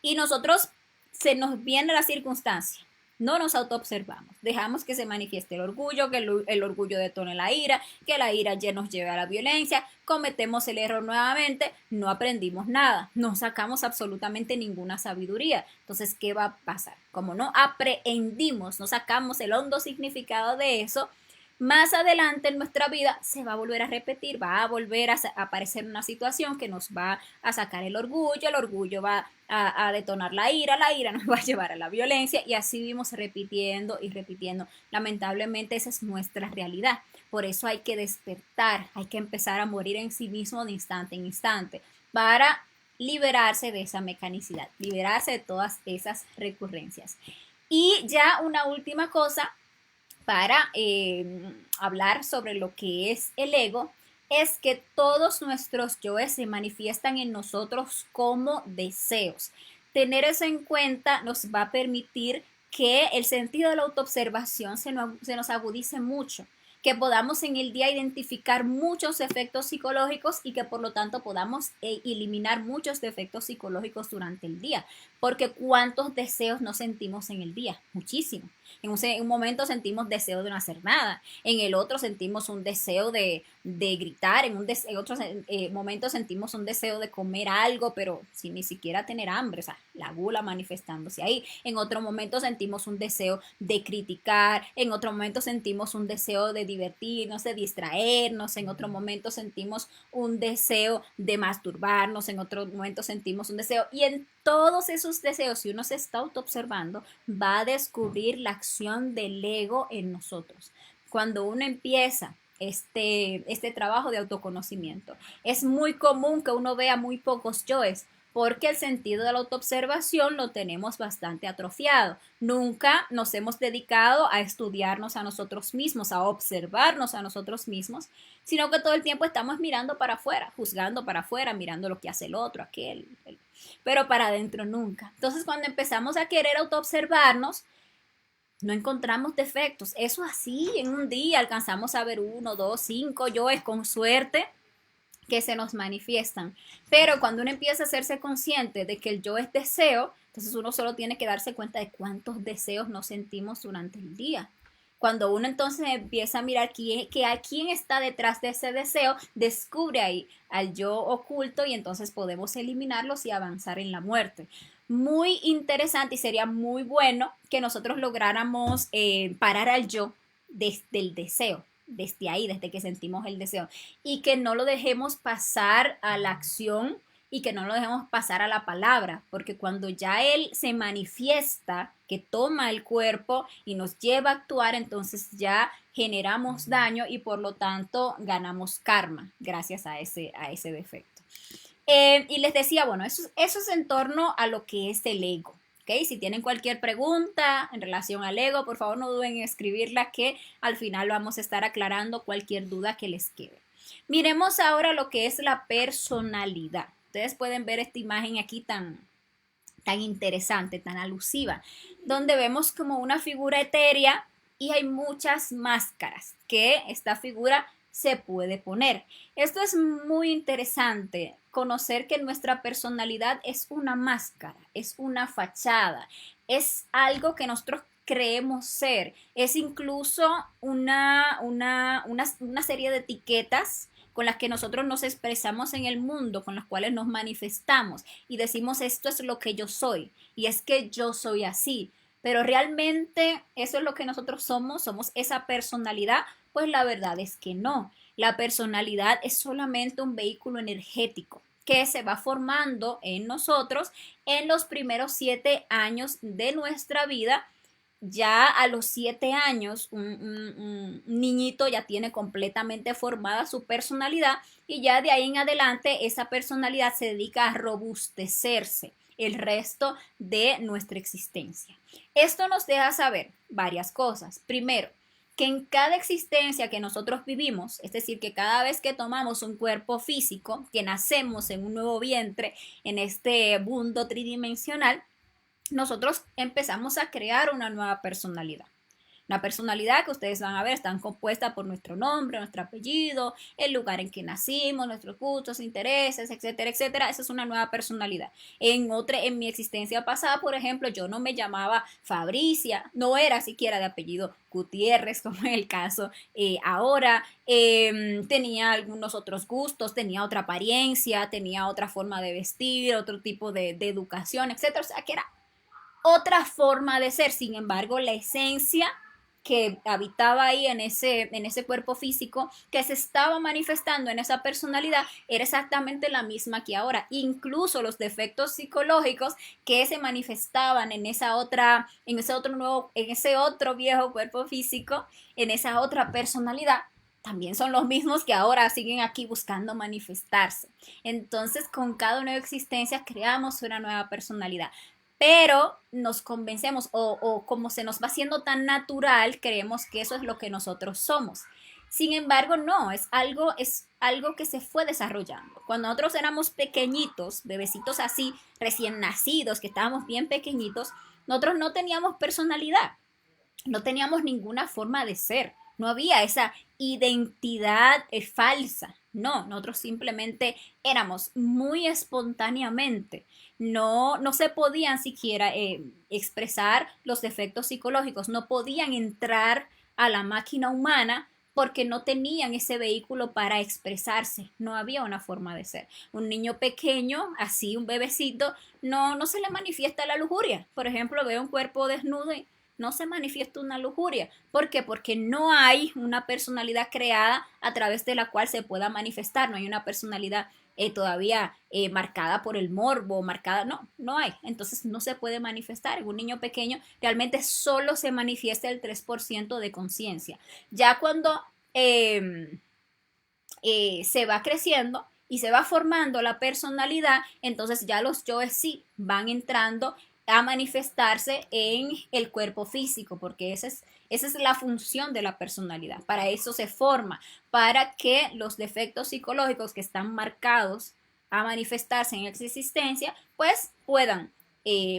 Y nosotros se nos viene la circunstancia. No nos autoobservamos, dejamos que se manifieste el orgullo, que el orgullo detone la ira, que la ira ya nos lleve a la violencia, cometemos el error nuevamente, no aprendimos nada, no sacamos absolutamente ninguna sabiduría. Entonces, ¿qué va a pasar? Como no aprendimos, no sacamos el hondo significado de eso, más adelante en nuestra vida se va a volver a repetir, va a volver a aparecer una situación que nos va a sacar el orgullo va a detonar la ira nos va a llevar a la violencia y así vivimos repitiendo y repitiendo. Lamentablemente esa es nuestra realidad. Por eso hay que despertar, hay que empezar a morir en sí mismo de instante en instante para liberarse de esa mecanicidad, liberarse de todas esas recurrencias. Y ya una última cosa para hablar sobre lo que es el ego, es que todos nuestros yoes se manifiestan en nosotros como deseos. Tener eso en cuenta nos va a permitir que el sentido de la autoobservación se nos agudice mucho, que podamos en el día identificar muchos efectos psicológicos y que por lo tanto podamos eliminar muchos defectos psicológicos durante el día. Porque ¿cuántos deseos no sentimos en el día? Muchísimo. En un momento sentimos deseo de no hacer nada, en el otro sentimos un deseo de gritar, en otro momento sentimos un deseo de comer algo, pero sin ni siquiera tener hambre, o sea, la gula manifestándose ahí. En otro momento sentimos un deseo de criticar, en otro momento sentimos un deseo de divertirnos, de distraernos, en otro momento sentimos un deseo de masturbarnos, en otro momento sentimos un deseo, y en todos esos deseos, si uno se está autoobservando, va a descubrir la acción del ego en nosotros. Cuando uno empieza este trabajo de autoconocimiento, es muy común que uno vea muy pocos yoes, porque el sentido de la autoobservación lo tenemos bastante atrofiado. Nunca nos hemos dedicado a estudiarnos a nosotros mismos, a observarnos a nosotros mismos, sino que todo el tiempo estamos mirando para afuera, juzgando para afuera, mirando lo que hace el otro, aquel, pero para adentro nunca. Entonces, cuando empezamos a querer autoobservarnos, no encontramos defectos. Eso así, en un día alcanzamos a ver 1, 2, 5 yoes con suerte que se nos manifiestan. Pero cuando uno empieza a hacerse consciente de que el yo es deseo, entonces uno solo tiene que darse cuenta de cuántos deseos nos sentimos durante el día. Cuando uno entonces empieza a mirar quién está detrás de ese deseo, descubre ahí al yo oculto y entonces podemos eliminarlos y avanzar en la muerte. Muy interesante y sería muy bueno que nosotros lográramos parar al yo desde el deseo, desde ahí, desde que sentimos el deseo, y que no lo dejemos pasar a la acción y que no lo dejemos pasar a la palabra, porque cuando ya él se manifiesta, que toma el cuerpo y nos lleva a actuar, entonces ya generamos daño y por lo tanto ganamos karma gracias a ese defecto. Y les decía, bueno, eso es en torno a lo que es el ego. ¿Okay? Si tienen cualquier pregunta en relación al ego, por favor no duden en escribirla, que al final vamos a estar aclarando cualquier duda que les quede. Miremos ahora lo que es la personalidad. Ustedes pueden ver esta imagen aquí tan interesante, tan alusiva, donde vemos como una figura etérea y hay muchas máscaras que esta figura se puede poner. Esto es muy interesante, conocer que nuestra personalidad es una máscara, es una fachada, es algo que nosotros creemos ser, es incluso una serie de etiquetas con las que nosotros nos expresamos en el mundo, con las cuales nos manifestamos y decimos esto es lo que yo soy y es que yo soy así, pero realmente eso es lo que nosotros somos esa personalidad. Pues la verdad es que no. La personalidad es solamente un vehículo energético que se va formando en nosotros en los primeros 7 años de nuestra vida. Ya a los 7 años un niñito ya tiene completamente formada su personalidad y ya de ahí en adelante esa personalidad se dedica a robustecerse el resto de nuestra existencia. Esto nos deja saber varias cosas. Primero, que en cada existencia que nosotros vivimos, es decir, que cada vez que tomamos un cuerpo físico, que nacemos en un nuevo vientre, en este mundo tridimensional, nosotros empezamos a crear una nueva personalidad. Una personalidad que ustedes van a ver están compuesta por nuestro nombre, nuestro apellido, el lugar en que nacimos, nuestros gustos, intereses, etcétera, etcétera. Esa es una nueva personalidad. En mi existencia pasada, por ejemplo, yo no me llamaba Fabricia, no era siquiera de apellido Gutiérrez, como es el caso ahora. Tenía algunos otros gustos, tenía otra apariencia, tenía otra forma de vestir, otro tipo de educación, etcétera. O sea, que era otra forma de ser. Sin embargo, la esencia que habitaba ahí en ese cuerpo físico que se estaba manifestando en esa personalidad era exactamente la misma que ahora. Incluso los defectos psicológicos que se manifestaban en ese otro viejo cuerpo físico, en esa otra personalidad, también son los mismos que ahora siguen aquí buscando manifestarse. Entonces, con cada nueva existencia creamos una nueva personalidad, pero nos convencemos o como se nos va haciendo tan natural, creemos que eso es lo que nosotros somos. Sin embargo, no, es algo que se fue desarrollando. Cuando nosotros éramos pequeñitos, bebecitos así, recién nacidos, que estábamos bien pequeñitos, nosotros no teníamos personalidad, no teníamos ninguna forma de ser, no había esa identidad falsa. No, nosotros simplemente éramos muy espontáneamente. No se podían siquiera expresar los defectos psicológicos, no podían entrar a la máquina humana porque no tenían ese vehículo para expresarse, no había una forma de ser. Un niño pequeño, así un bebecito, no se le manifiesta la lujuria. Por ejemplo, ve un cuerpo desnudo y no se manifiesta una lujuria. ¿Por qué? Porque no hay una personalidad creada a través de la cual se pueda manifestar, no hay una personalidad todavía marcada por el morbo, no hay. Entonces no se puede manifestar. En un niño pequeño realmente solo se manifiesta el 3% de conciencia. Ya cuando se va creciendo y se va formando la personalidad, entonces ya los yoes sí van entrando a manifestarse en el cuerpo físico, porque esa es la función de la personalidad. Para eso se forma, para que los defectos psicológicos que están marcados a manifestarse en esa existencia, pues puedan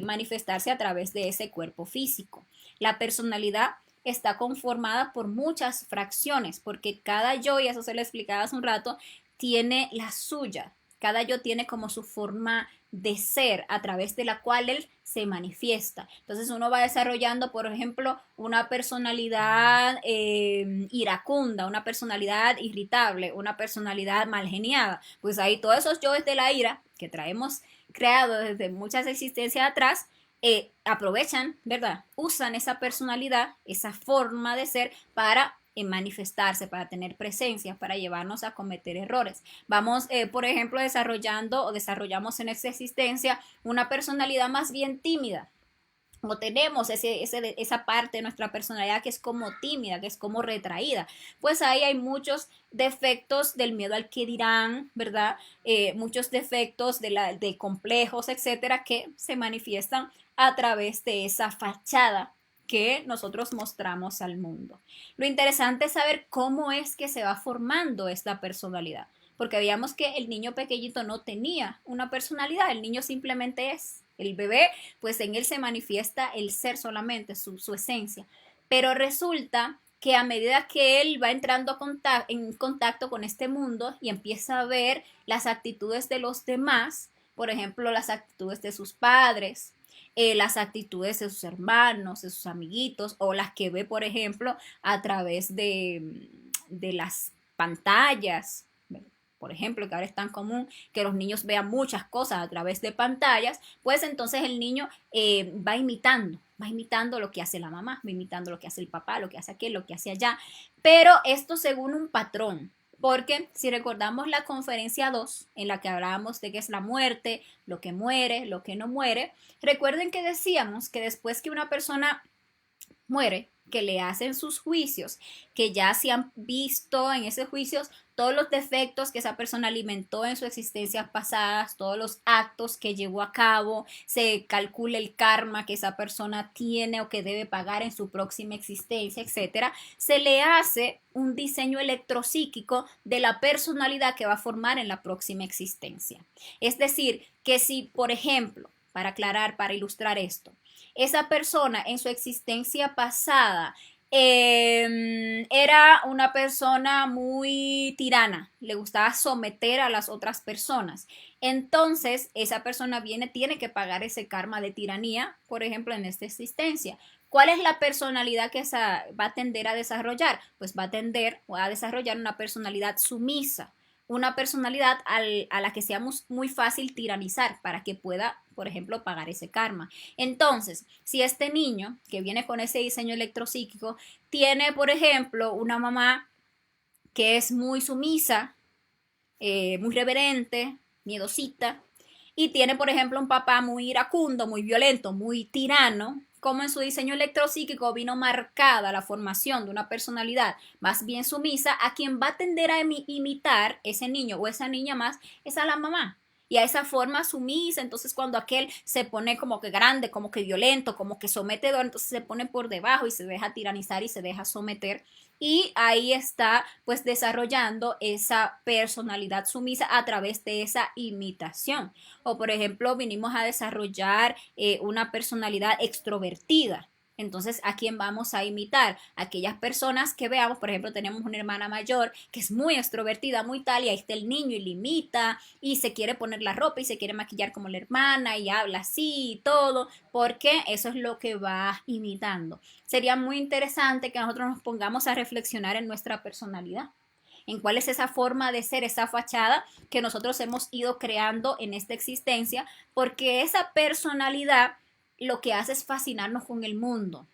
manifestarse a través de ese cuerpo físico. La personalidad está conformada por muchas fracciones, porque cada yo, y eso se lo explicaba hace un rato, tiene la suya. Cada yo tiene como su forma de ser a través de la cual él se manifiesta. Entonces uno va desarrollando, por ejemplo, una personalidad iracunda, una personalidad irritable, una personalidad mal geniada. Pues ahí todos esos yoes de la ira que traemos creados desde muchas existencias atrás, aprovechan, ¿verdad? Usan esa personalidad, esa forma de ser para manifestarse, para tener presencia, para llevarnos a cometer errores. Vamos, por ejemplo, desarrollamos en esta existencia una personalidad más bien tímida. O tenemos esa parte de nuestra personalidad que es como tímida, que es como retraída. Pues ahí hay muchos defectos del miedo al que dirán, ¿verdad? Muchos defectos de complejos, etcétera, que se manifiestan a través de esa fachada que nosotros mostramos al mundo. Lo interesante es saber cómo es que se va formando esta personalidad, porque veíamos que el niño pequeñito no tenía una personalidad, el niño simplemente es. El bebé, pues en él se manifiesta el ser solamente, su esencia. Pero resulta que a medida que él va entrando en contacto con este mundo y empieza a ver las actitudes de los demás, por ejemplo, las actitudes de sus padres, las actitudes de sus hermanos, de sus amiguitos, o las que ve, por ejemplo, a través de las pantallas. Por ejemplo, que ahora es tan común que los niños vean muchas cosas a través de pantallas, pues entonces el niño va imitando lo que hace la mamá, va imitando lo que hace el papá, lo que hace aquel, lo que hace allá, pero esto según un patrón. Porque si recordamos la conferencia 2, en la que hablábamos de qué es la muerte, lo que muere, lo que no muere, recuerden que decíamos que después que una persona muere, que le hacen sus juicios, que ya se han visto en esos juicios todos los defectos que esa persona alimentó en sus existencias pasadas, todos los actos que llevó a cabo, se calcula el karma que esa persona tiene o que debe pagar en su próxima existencia, etcétera. Se le hace un diseño electropsíquico de la personalidad que va a formar en la próxima existencia. Es decir, que si, por ejemplo, para aclarar, para ilustrar esto, esa persona en su existencia pasada era una persona muy tirana, le gustaba someter a las otras personas. Entonces, esa persona tiene que pagar ese karma de tiranía, por ejemplo, en esta existencia. ¿Cuál es la personalidad que va a tender a desarrollar? Pues va a tender a desarrollar una personalidad sumisa, una personalidad a la que sea muy fácil tiranizar para que pueda, por ejemplo, pagar ese karma. Entonces, si este niño que viene con ese diseño electropsíquico tiene, por ejemplo, una mamá que es muy sumisa, muy reverente, miedosita, y tiene, por ejemplo, un papá muy iracundo, muy violento, muy tirano, como en su diseño electropsíquico vino marcada la formación de una personalidad más bien sumisa, a quien va a tender a imitar ese niño o esa niña más es a la mamá. Y a esa forma sumisa, entonces cuando aquel se pone como que grande, como que violento, como que sometedor, entonces se pone por debajo y se deja tiranizar y se deja someter. Y ahí está pues desarrollando esa personalidad sumisa a través de esa imitación. O por ejemplo, vinimos a desarrollar una personalidad extrovertida. Entonces, ¿a quién vamos a imitar? Aquellas personas que veamos, por ejemplo, tenemos una hermana mayor que es muy extrovertida, muy tal, y ahí está el niño y le imita y se quiere poner la ropa y se quiere maquillar como la hermana y habla así y todo, porque eso es lo que va imitando. Sería muy interesante que nosotros nos pongamos a reflexionar en nuestra personalidad, en cuál es esa forma de ser, esa fachada que nosotros hemos ido creando en esta existencia, porque esa personalidad lo que hace es fascinarnos con el mundo.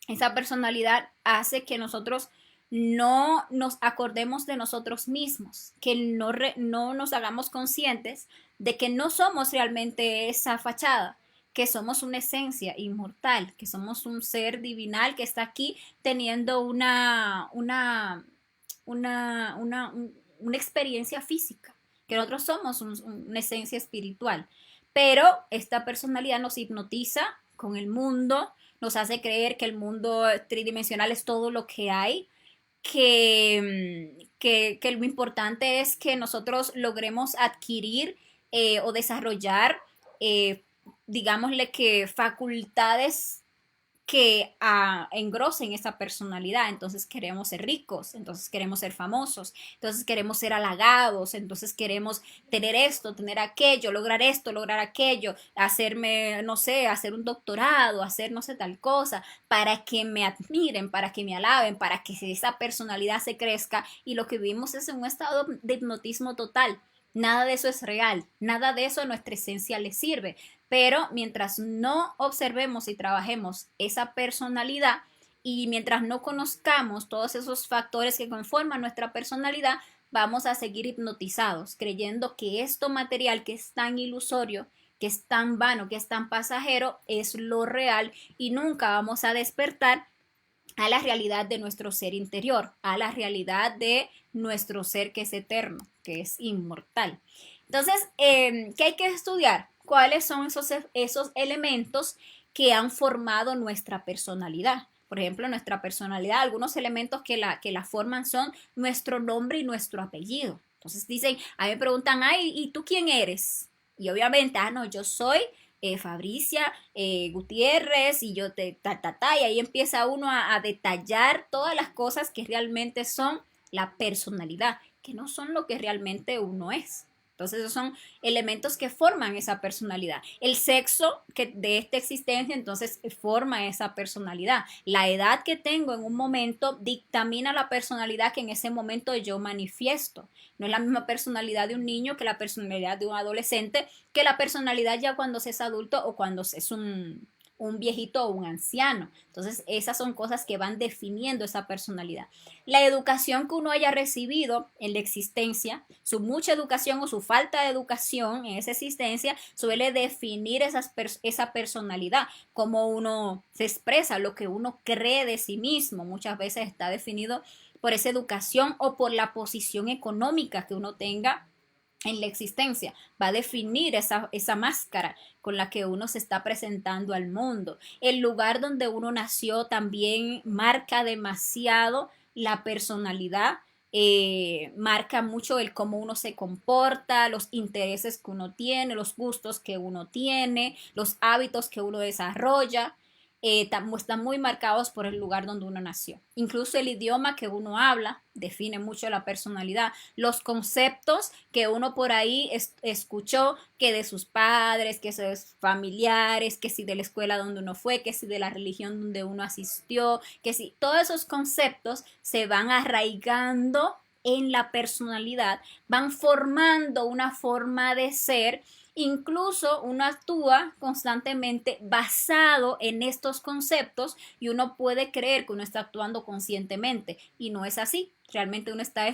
Esa personalidad hace que nosotros no nos acordemos de nosotros mismos, que no nos hagamos conscientes de que no somos realmente esa fachada, que somos una esencia inmortal, que somos un ser divinal que está aquí teniendo una experiencia física, que nosotros somos una esencia espiritual. Pero esta personalidad nos hipnotiza con el mundo, nos hace creer que el mundo tridimensional es todo lo que hay, que lo importante es que nosotros logremos adquirir o desarrollar, eh, digámosle que facultades que engrosen esa personalidad. Entonces queremos ser ricos, entonces queremos ser famosos, entonces queremos ser halagados, entonces queremos tener esto, tener aquello, lograr aquello, hacerme, no sé, hacer un doctorado, hacer no sé tal cosa, para que me admiren, para que me alaben, para que esa personalidad se crezca. Y lo que vivimos es en un estado de hipnotismo total. Nada de eso es real, nada de eso a nuestra esencia le sirve. Pero mientras no observemos y trabajemos esa personalidad y mientras no conozcamos todos esos factores que conforman nuestra personalidad, vamos a seguir hipnotizados, creyendo que esto material que es tan ilusorio, que es tan vano, que es tan pasajero, es lo real y nunca vamos a despertar a la realidad de nuestro ser interior, a la realidad de nuestro ser que es eterno, que es inmortal. Entonces, ¿qué hay que estudiar? ¿Cuáles son esos elementos que han formado nuestra personalidad? Por ejemplo, nuestra personalidad, algunos elementos que la forman son nuestro nombre y nuestro apellido. Entonces dicen, a mí me preguntan, ay, ¿y tú quién eres? Y obviamente, no, yo soy Fabricia Gutiérrez y yo y ahí empieza uno a detallar todas las cosas que realmente son la personalidad, que no son lo que realmente uno es. Entonces esos son elementos que forman esa personalidad. El sexo que de esta existencia entonces forma esa personalidad. La edad que tengo en un momento dictamina la personalidad que en ese momento yo manifiesto. No es la misma personalidad de un niño que la personalidad de un adolescente, que la personalidad ya cuando se es adulto o cuando se es un viejito o un anciano. Entonces, esas son cosas que van definiendo esa personalidad. La educación que uno haya recibido en la existencia, su mucha educación o su falta de educación en esa existencia, suele definir esa personalidad, cómo uno se expresa, lo que uno cree de sí mismo. Muchas veces está definido por esa educación o por la posición económica que uno tenga en la existencia, va a definir esa máscara con la que uno se está presentando al mundo. El lugar donde uno nació también marca demasiado la personalidad, marca mucho el cómo uno se comporta, los intereses que uno tiene, los gustos que uno tiene, los hábitos que uno desarrolla. están muy marcados por el lugar donde uno nació. Incluso el idioma que uno habla define mucho la personalidad. Los conceptos que uno por ahí escuchó, que de sus padres, que de sus familiares, que si de la escuela donde uno fue, que si de la religión donde uno asistió, que si todos esos conceptos se van arraigando en la personalidad, van formando una forma de ser. Incluso uno actúa constantemente basado en estos conceptos y uno puede creer que uno está actuando conscientemente y no es así. Realmente uno está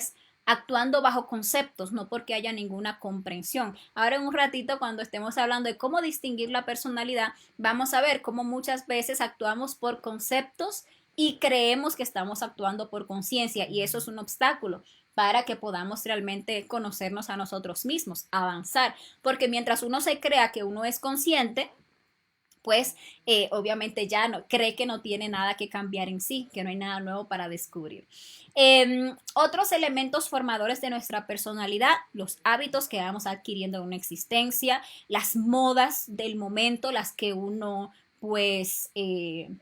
actuando bajo conceptos, no porque haya ninguna comprensión. Ahora en un ratito, cuando estemos hablando de cómo distinguir la personalidad, vamos a ver cómo muchas veces actuamos por conceptos y creemos que estamos actuando por conciencia y eso es un obstáculo para que podamos realmente conocernos a nosotros mismos, avanzar, porque mientras uno se crea que uno es consciente, pues obviamente ya no, cree que no tiene nada que cambiar en sí, que no hay nada nuevo para descubrir. Otros elementos formadores de nuestra personalidad, los hábitos que vamos adquiriendo en una existencia, las modas del momento, las que uno pues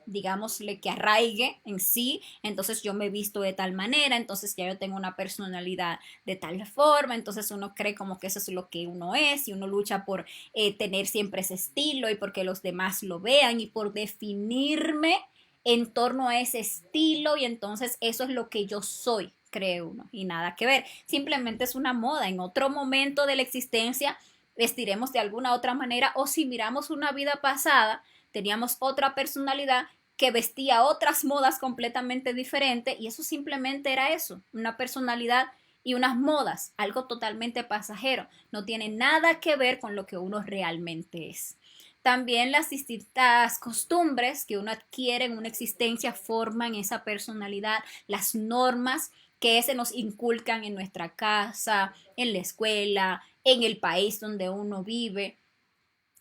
digámosle que arraigue en sí, entonces yo me he visto de tal manera, entonces ya yo tengo una personalidad de tal forma, entonces uno cree como que eso es lo que uno es y uno lucha por tener siempre ese estilo y porque los demás lo vean y por definirme en torno a ese estilo y entonces eso es lo que yo soy, cree uno, y nada que ver, simplemente es una moda, en otro momento de la existencia vestiremos de alguna otra manera o si miramos una vida pasada, teníamos otra personalidad que vestía otras modas completamente diferentes y eso simplemente era eso, una personalidad y unas modas, algo totalmente pasajero, no tiene nada que ver con lo que uno realmente es. También las distintas costumbres que uno adquiere en una existencia forman esa personalidad, las normas que se nos inculcan en nuestra casa, en la escuela, en el país donde uno vive.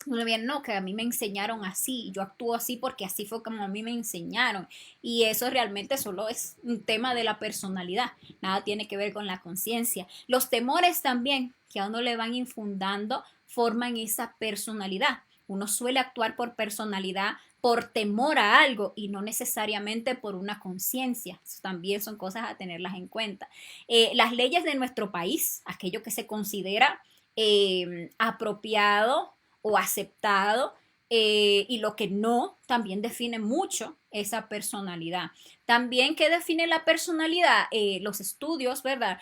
Uno bien, no, que a mí me enseñaron así, yo actúo así porque así fue como a mí me enseñaron. Y eso realmente solo es un tema de la personalidad, nada tiene que ver con la conciencia. Los temores también que a uno le van infundando forman esa personalidad. Uno suele actuar por personalidad, por temor a algo y no necesariamente por una conciencia. Eso también son cosas a tenerlas en cuenta. Las leyes de nuestro país, aquello que se considera apropiado o aceptado y lo que no también define mucho esa personalidad. También, ¿qué define la personalidad? Los estudios, ¿verdad?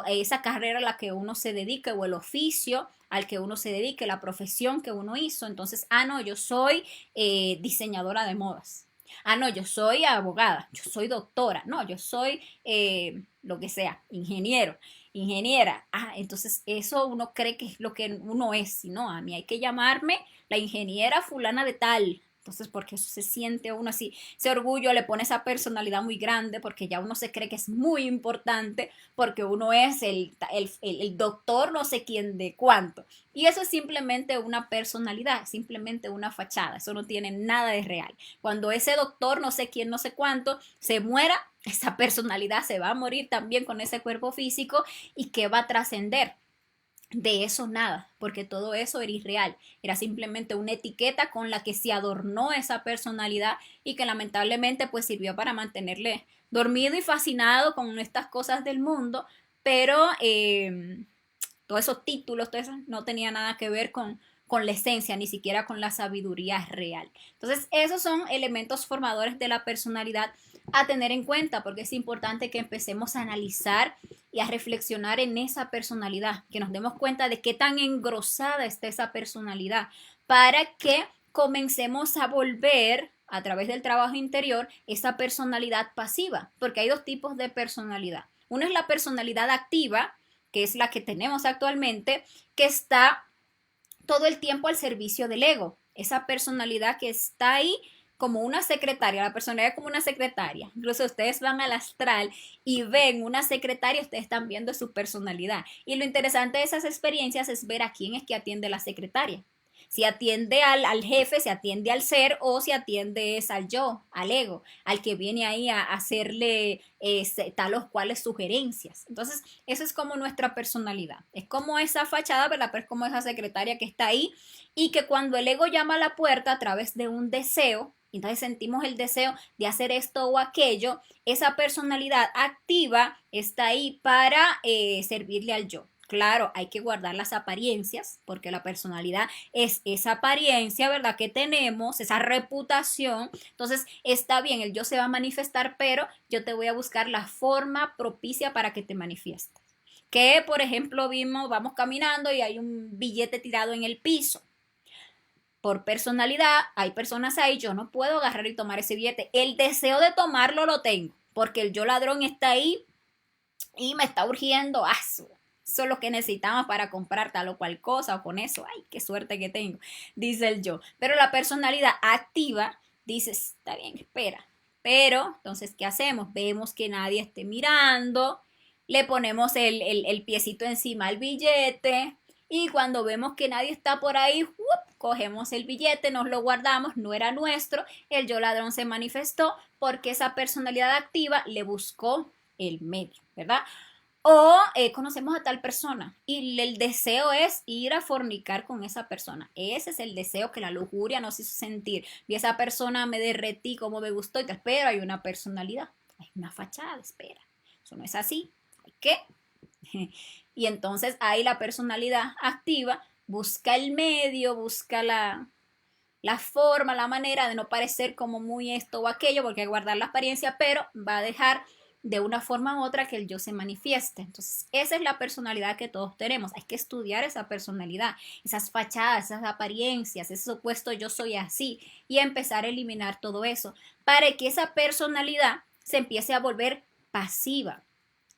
Esa carrera a la que uno se dedique o el oficio al que uno se dedique, la profesión que uno hizo. Entonces, no, yo soy diseñadora de modas. No, yo soy abogada, yo soy doctora, no, yo soy lo que sea, ingeniero, ingeniera. Entonces eso uno cree que es lo que uno es, si no, a mí hay que llamarme la ingeniera fulana de tal. Entonces, porque eso se siente uno así, ese orgullo le pone esa personalidad muy grande, porque ya uno se cree que es muy importante, porque uno es el doctor no sé quién de cuánto. Y eso es simplemente una personalidad, simplemente una fachada, eso no tiene nada de real. Cuando ese doctor no sé quién, no sé cuánto, se muera, esa personalidad se va a morir también con ese cuerpo físico y que va a trascender. De eso nada, porque todo eso era irreal, era simplemente una etiqueta con la que se adornó esa personalidad y que lamentablemente pues sirvió para mantenerle dormido y fascinado con estas cosas del mundo, pero todos esos títulos, todo eso no tenía nada que ver con la esencia, ni siquiera con la sabiduría real. Entonces, esos son elementos formadores de la personalidad a tener en cuenta, porque es importante que empecemos a analizar y a reflexionar en esa personalidad, que nos demos cuenta de qué tan engrosada está esa personalidad, para que comencemos a volver a través del trabajo interior esa personalidad pasiva, porque hay dos tipos de personalidad. Una es la personalidad activa, que es la que tenemos actualmente, que está todo el tiempo al servicio del ego. Esa personalidad que está ahí como una secretaria, la personalidad como una secretaria. Incluso ustedes van al astral y ven una secretaria, ustedes están viendo su personalidad. Y lo interesante de esas experiencias es ver a quién es que atiende la secretaria. Si atiende al jefe, si atiende al ser o si atiende es al yo, al ego, al que viene ahí a hacerle tal o cuales sugerencias. Entonces, eso es como nuestra personalidad. Es como esa fachada, ¿verdad? Pero es como esa secretaria que está ahí y que cuando el ego llama a la puerta a través de un deseo, entonces sentimos el deseo de hacer esto o aquello, esa personalidad activa está ahí para servirle al yo. Claro, hay que guardar las apariencias, porque la personalidad es esa apariencia, ¿verdad? Que tenemos, esa reputación. Entonces, está bien, el yo se va a manifestar, pero yo te voy a buscar la forma propicia para que te manifiestes. Que, por ejemplo, vamos caminando y hay un billete tirado en el piso. Por personalidad, hay personas ahí, yo no puedo agarrar y tomar ese billete. El deseo de tomarlo lo tengo, porque el yo ladrón está ahí y me está urgiendo. Eso es lo que necesitamos para comprar tal o cual cosa, o con eso, ay, qué suerte que tengo, dice el yo. Pero la personalidad activa dice, está bien, espera. Pero, entonces, ¿qué hacemos? Vemos que nadie esté mirando, le ponemos el piecito encima al billete, y cuando vemos que nadie está por ahí, cogemos el billete, nos lo guardamos, no era nuestro, el yo ladrón se manifestó porque esa personalidad activa le buscó el medio, ¿verdad? O conocemos a tal persona y el deseo es ir a fornicar con esa persona. Ese es el deseo que la lujuria nos hizo sentir. Vi a esa persona, me derretí como me gustó y tal, pero hay una personalidad, hay una fachada, espera. Eso no es así. ¿Hay qué? Y entonces ahí la personalidad activa busca el medio, busca la forma, la manera de no parecer como muy esto o aquello, porque hay que guardar la apariencia, pero va a dejar de una forma u otra que el yo se manifieste. Entonces, esa es la personalidad que todos tenemos. Hay que estudiar esa personalidad, esas fachadas, esas apariencias, ese supuesto yo soy así, y empezar a eliminar todo eso para que esa personalidad se empiece a volver pasiva.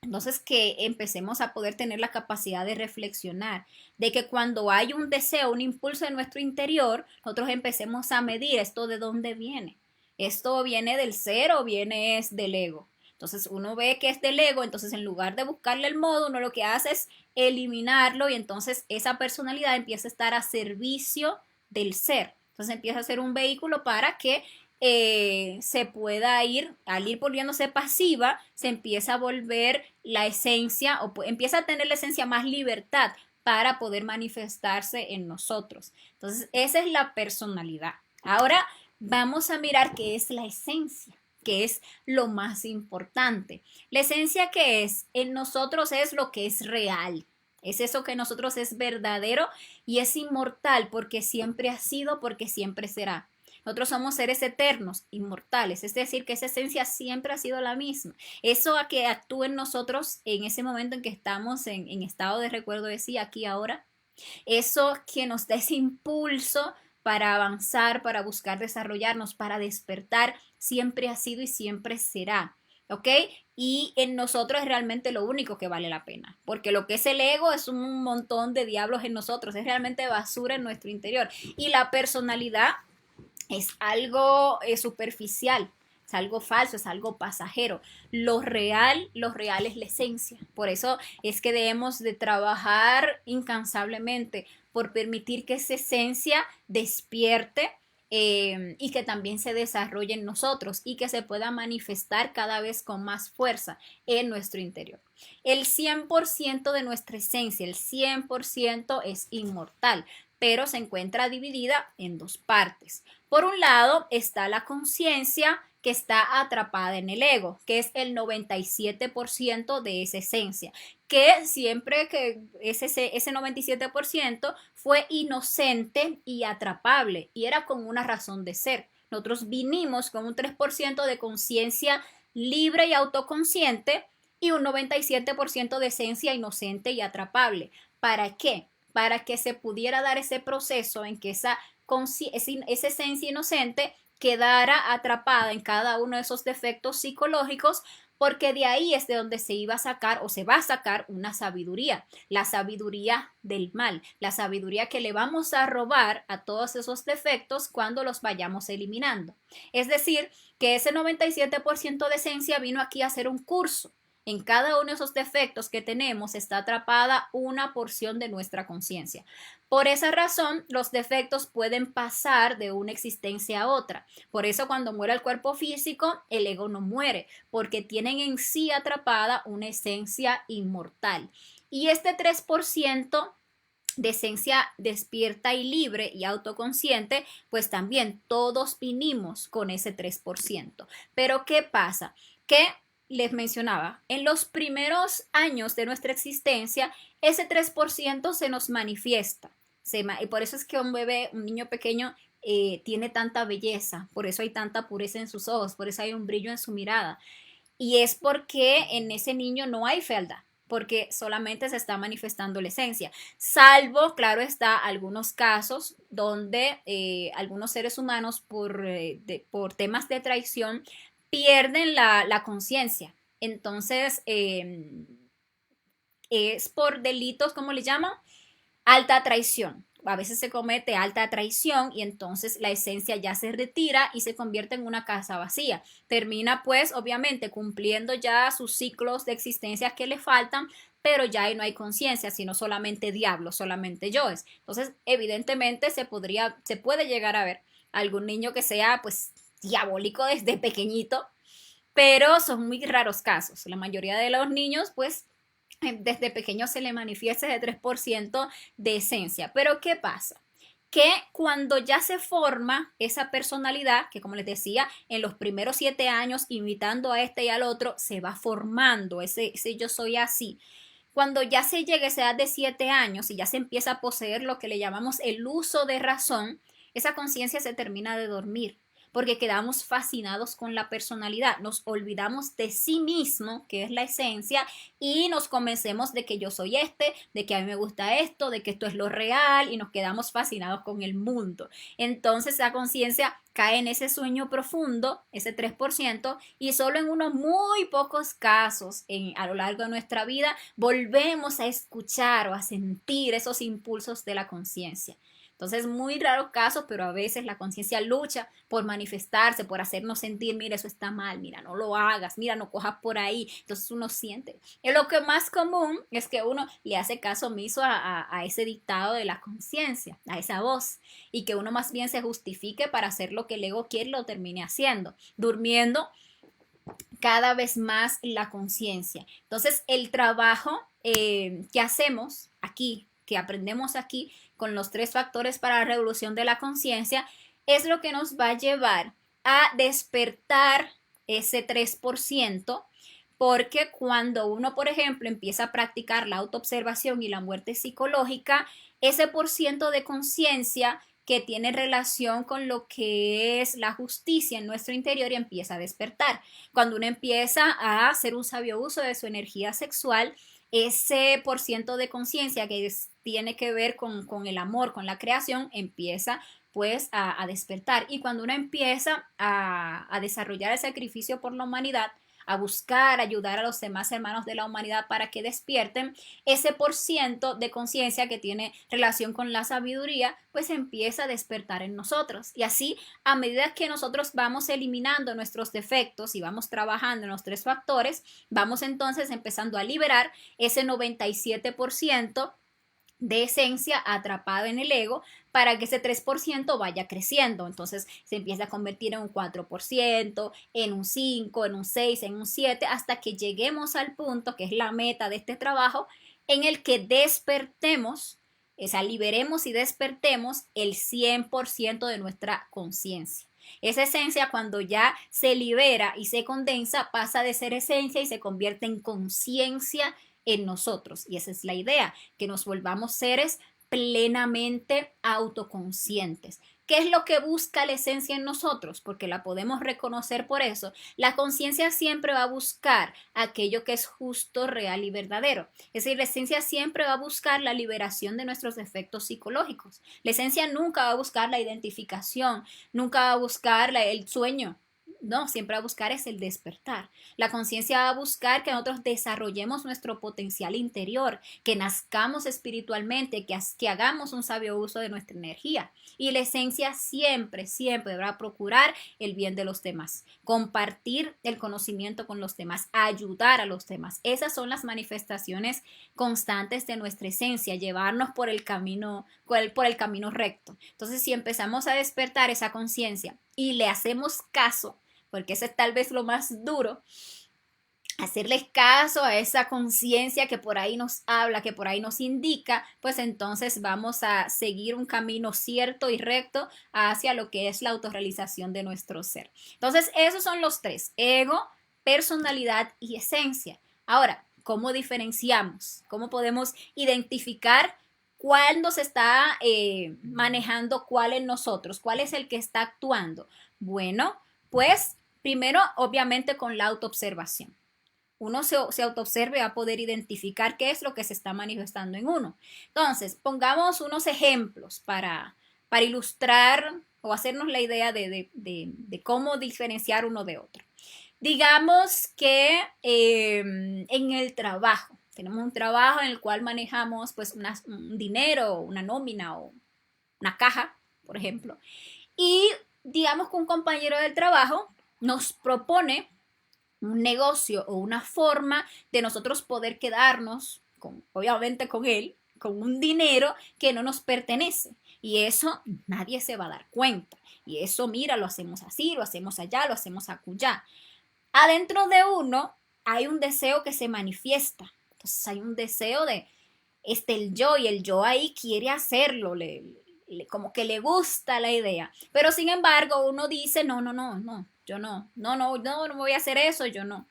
Entonces, que empecemos a poder tener la capacidad de reflexionar, de que cuando hay un deseo, un impulso en nuestro interior, nosotros empecemos a medir esto de dónde viene. Esto viene del ser o viene es del ego. Entonces uno ve que es del ego, entonces en lugar de buscarle el modo, uno lo que hace es eliminarlo y entonces esa personalidad empieza a estar a servicio del ser. Entonces empieza a ser un vehículo para que se pueda ir, al ir volviéndose pasiva, se empieza a volver la esencia o empieza a tener la esencia más libertad para poder manifestarse en nosotros. Entonces, esa es la personalidad. Ahora vamos a mirar qué es la esencia, que es lo más importante. La esencia que es en nosotros es lo que es real. Es eso que en nosotros es verdadero y es inmortal porque siempre ha sido, porque siempre será. Nosotros somos seres eternos, inmortales, es decir, que esa esencia siempre ha sido la misma. Eso a que actúe en nosotros en ese momento en que estamos en estado de recuerdo de sí, aquí ahora, eso que nos da ese impulso para avanzar, para buscar desarrollarnos, para despertar, siempre ha sido y siempre será. ¿Ok? Y en nosotros es realmente lo único que vale la pena, porque lo que es el ego es un montón de diablos en nosotros, es realmente basura en nuestro interior. Y la personalidad es algo superficial, es algo falso, es algo pasajero. Lo real es la esencia. Por eso es que debemos de trabajar incansablemente por permitir que esa esencia despierte y que también se desarrolle en nosotros y que se pueda manifestar cada vez con más fuerza en nuestro interior. El 100% de nuestra esencia, el 100% es inmortal, pero se encuentra dividida en dos partes. Por un lado está la conciencia que está atrapada en el ego, que es el 97% de esa esencia, que siempre que ese 97% fue inocente y atrapable y era con una razón de ser. Nosotros vinimos con un 3% de conciencia libre y autoconsciente y un 97% de esencia inocente y atrapable. ¿Para qué? Para que se pudiera dar ese proceso en que esa esencia inocente quedara atrapada en cada uno de esos defectos psicológicos, porque de ahí es de donde se iba a sacar o se va a sacar una sabiduría, la sabiduría del mal, la sabiduría que le vamos a robar a todos esos defectos cuando los vayamos eliminando. Es decir, que ese 97% de esencia vino aquí a hacer un curso. En cada uno de esos defectos que tenemos está atrapada una porción de nuestra conciencia. Por esa razón, los defectos pueden pasar de una existencia a otra. Por eso cuando muere el cuerpo físico, el ego no muere, porque tienen en sí atrapada una esencia inmortal. Y este 3% de esencia despierta y libre y autoconsciente, pues también todos vinimos con ese 3%. Pero ¿qué pasa? Que les mencionaba, en los primeros años de nuestra existencia, ese 3% se nos manifiesta. Y por eso es que un bebé, un niño pequeño, tiene tanta belleza, por eso hay tanta pureza en sus ojos, por eso hay un brillo en su mirada. Y es porque en ese niño no hay fealdad, porque solamente se está manifestando la esencia, salvo, claro está, algunos casos donde algunos seres humanos por temas de traición pierden la conciencia. Entonces, es por delitos, ¿cómo le llaman? Alta traición. A veces se comete alta traición y entonces la esencia ya se retira y se convierte en una casa vacía. Termina pues obviamente cumpliendo ya sus ciclos de existencia que le faltan, pero ya ahí no hay conciencia, sino solamente diablo, solamente yoes. Entonces, evidentemente se puede llegar a ver algún niño que sea pues diabólico desde pequeñito, pero son muy raros casos. La mayoría de los niños pues desde pequeño se le manifiesta ese 3% de esencia. Pero ¿qué pasa? Que cuando ya se forma esa personalidad, que como les decía, en los primeros 7 años, imitando a este y al otro, se va formando ese yo soy así. Cuando ya se llega a esa edad de 7 años y ya se empieza a poseer lo que le llamamos el uso de razón, esa conciencia se termina de dormir porque quedamos fascinados con la personalidad, nos olvidamos de sí mismo, que es la esencia, y nos convencemos de que yo soy de que a mí me gusta esto, de que esto es lo real, y nos quedamos fascinados con el mundo. Entonces la conciencia cae en ese sueño profundo, ese 3%, y solo en unos muy pocos casos a lo largo de nuestra vida volvemos a escuchar o a sentir esos impulsos de la conciencia. Entonces, muy raros casos, pero a veces la conciencia lucha por manifestarse, por hacernos sentir, mira, eso está mal, mira, no lo hagas, mira, no cojas por ahí. Entonces uno siente. Y lo que más común es que uno le hace caso omiso a ese dictado de la conciencia, a esa voz, y que uno más bien se justifique para hacer lo que el ego quiere y lo termine haciendo, durmiendo cada vez más la conciencia. Entonces, el trabajo que hacemos aquí, que aprendemos aquí con los 3 factores para la revolución de la conciencia, es lo que nos va a llevar a despertar ese 3%, porque cuando uno, por ejemplo, empieza a practicar la autoobservación y la muerte psicológica, ese por ciento de conciencia que tiene relación con lo que es la justicia en nuestro interior y empieza a despertar. Cuando uno empieza a hacer un sabio uso de su energía sexual, ese por ciento de conciencia que tiene que ver con el amor, con la creación, empieza pues a despertar. Y cuando uno empieza a desarrollar el sacrificio por la humanidad, a buscar ayudar a los demás hermanos de la humanidad para que despierten, ese por ciento de conciencia que tiene relación con la sabiduría, pues empieza a despertar en nosotros. Y así, a medida que nosotros vamos eliminando nuestros defectos y vamos trabajando en los 3 factores, vamos entonces empezando a liberar ese 97% de esencia atrapada en el ego para que ese 3% vaya creciendo. Entonces se empieza a convertir en un 4%, en un 5%, en un 6%, en un 7%, hasta que lleguemos al punto, que es la meta de este trabajo, en el que despertemos, o sea, liberemos y despertemos el 100% de nuestra conciencia. Esa esencia, cuando ya se libera y se condensa, pasa de ser esencia y se convierte en conciencia en nosotros. Y esa es la idea, que nos volvamos seres plenamente autoconscientes. ¿Qué es lo que busca la esencia en nosotros? Porque la podemos reconocer por eso. La conciencia siempre va a buscar aquello que es justo, real y verdadero. Es decir, la esencia siempre va a buscar la liberación de nuestros defectos psicológicos. La esencia nunca va a buscar la identificación, nunca va a buscar el sueño. No, siempre va a buscar es el despertar. La conciencia va a buscar que nosotros desarrollemos nuestro potencial interior, que nazcamos espiritualmente, que hagamos un sabio uso de nuestra energía. Y la esencia siempre, siempre deberá procurar el bien de los demás, compartir el conocimiento con los demás, ayudar a los demás. Esas son las manifestaciones constantes de nuestra esencia, llevarnos por el camino recto. Entonces, si empezamos a despertar esa conciencia y le hacemos caso, porque ese es tal vez lo más duro, hacerles caso a esa conciencia que por ahí nos habla, que por ahí nos indica, pues entonces vamos a seguir un camino cierto y recto hacia lo que es la autorrealización de nuestro ser. Entonces, esos son los tres: ego, personalidad y esencia. Ahora, ¿cómo diferenciamos? ¿Cómo podemos identificar cuándo se está manejando cuál en nosotros? ¿Cuál es el que está actuando? Bueno, pues primero, obviamente, con la autoobservación. Uno se autoobserve va a poder identificar qué es lo que se está manifestando en uno. Entonces, pongamos unos ejemplos para ilustrar o hacernos la idea de cómo diferenciar uno de otro. Digamos que en el trabajo, tenemos un trabajo en el cual manejamos pues un dinero, una nómina o una caja, por ejemplo, y digamos que un compañero del trabajo nos propone un negocio o una forma de nosotros poder quedarnos, obviamente con él, con un dinero que no nos pertenece. Y eso nadie se va a dar cuenta. Y eso, mira, lo hacemos así, lo hacemos allá, lo hacemos acullá. Adentro de uno hay un deseo que se manifiesta. Entonces hay un deseo de el yo, y el yo ahí quiere hacerlo, como que le gusta la idea. Pero sin embargo, uno dice, no, no, no, no, yo no voy a hacer eso, yo no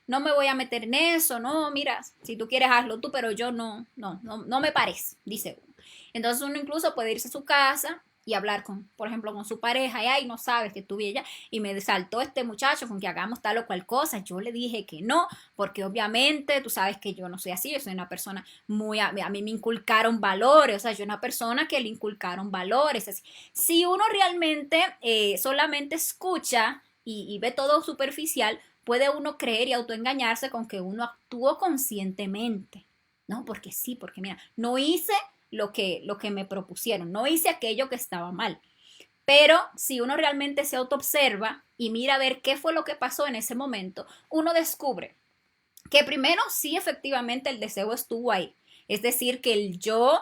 me voy a meter en eso, no, mira, si tú quieres hazlo tú, pero yo no me parece, dice uno. Entonces uno incluso puede irse a su casa y hablar por ejemplo, con su pareja, y ay, no sabes que estuve ella y me saltó este muchacho con que hagamos tal o cual cosa. Yo le dije que no, porque obviamente tú sabes que yo no soy así, yo soy una persona a mí me inculcaron valores, o sea, yo soy una persona que le inculcaron valores. Así. Si uno realmente solamente escucha y ve todo superficial, puede uno creer y autoengañarse con que uno actuó conscientemente. No, porque sí, porque mira, no hice lo que me propusieron, no hice aquello que estaba mal. Pero si uno realmente se autoobserva y mira a ver qué fue lo que pasó en ese momento, uno descubre que primero sí efectivamente el deseo estuvo ahí. Es decir, que el yo,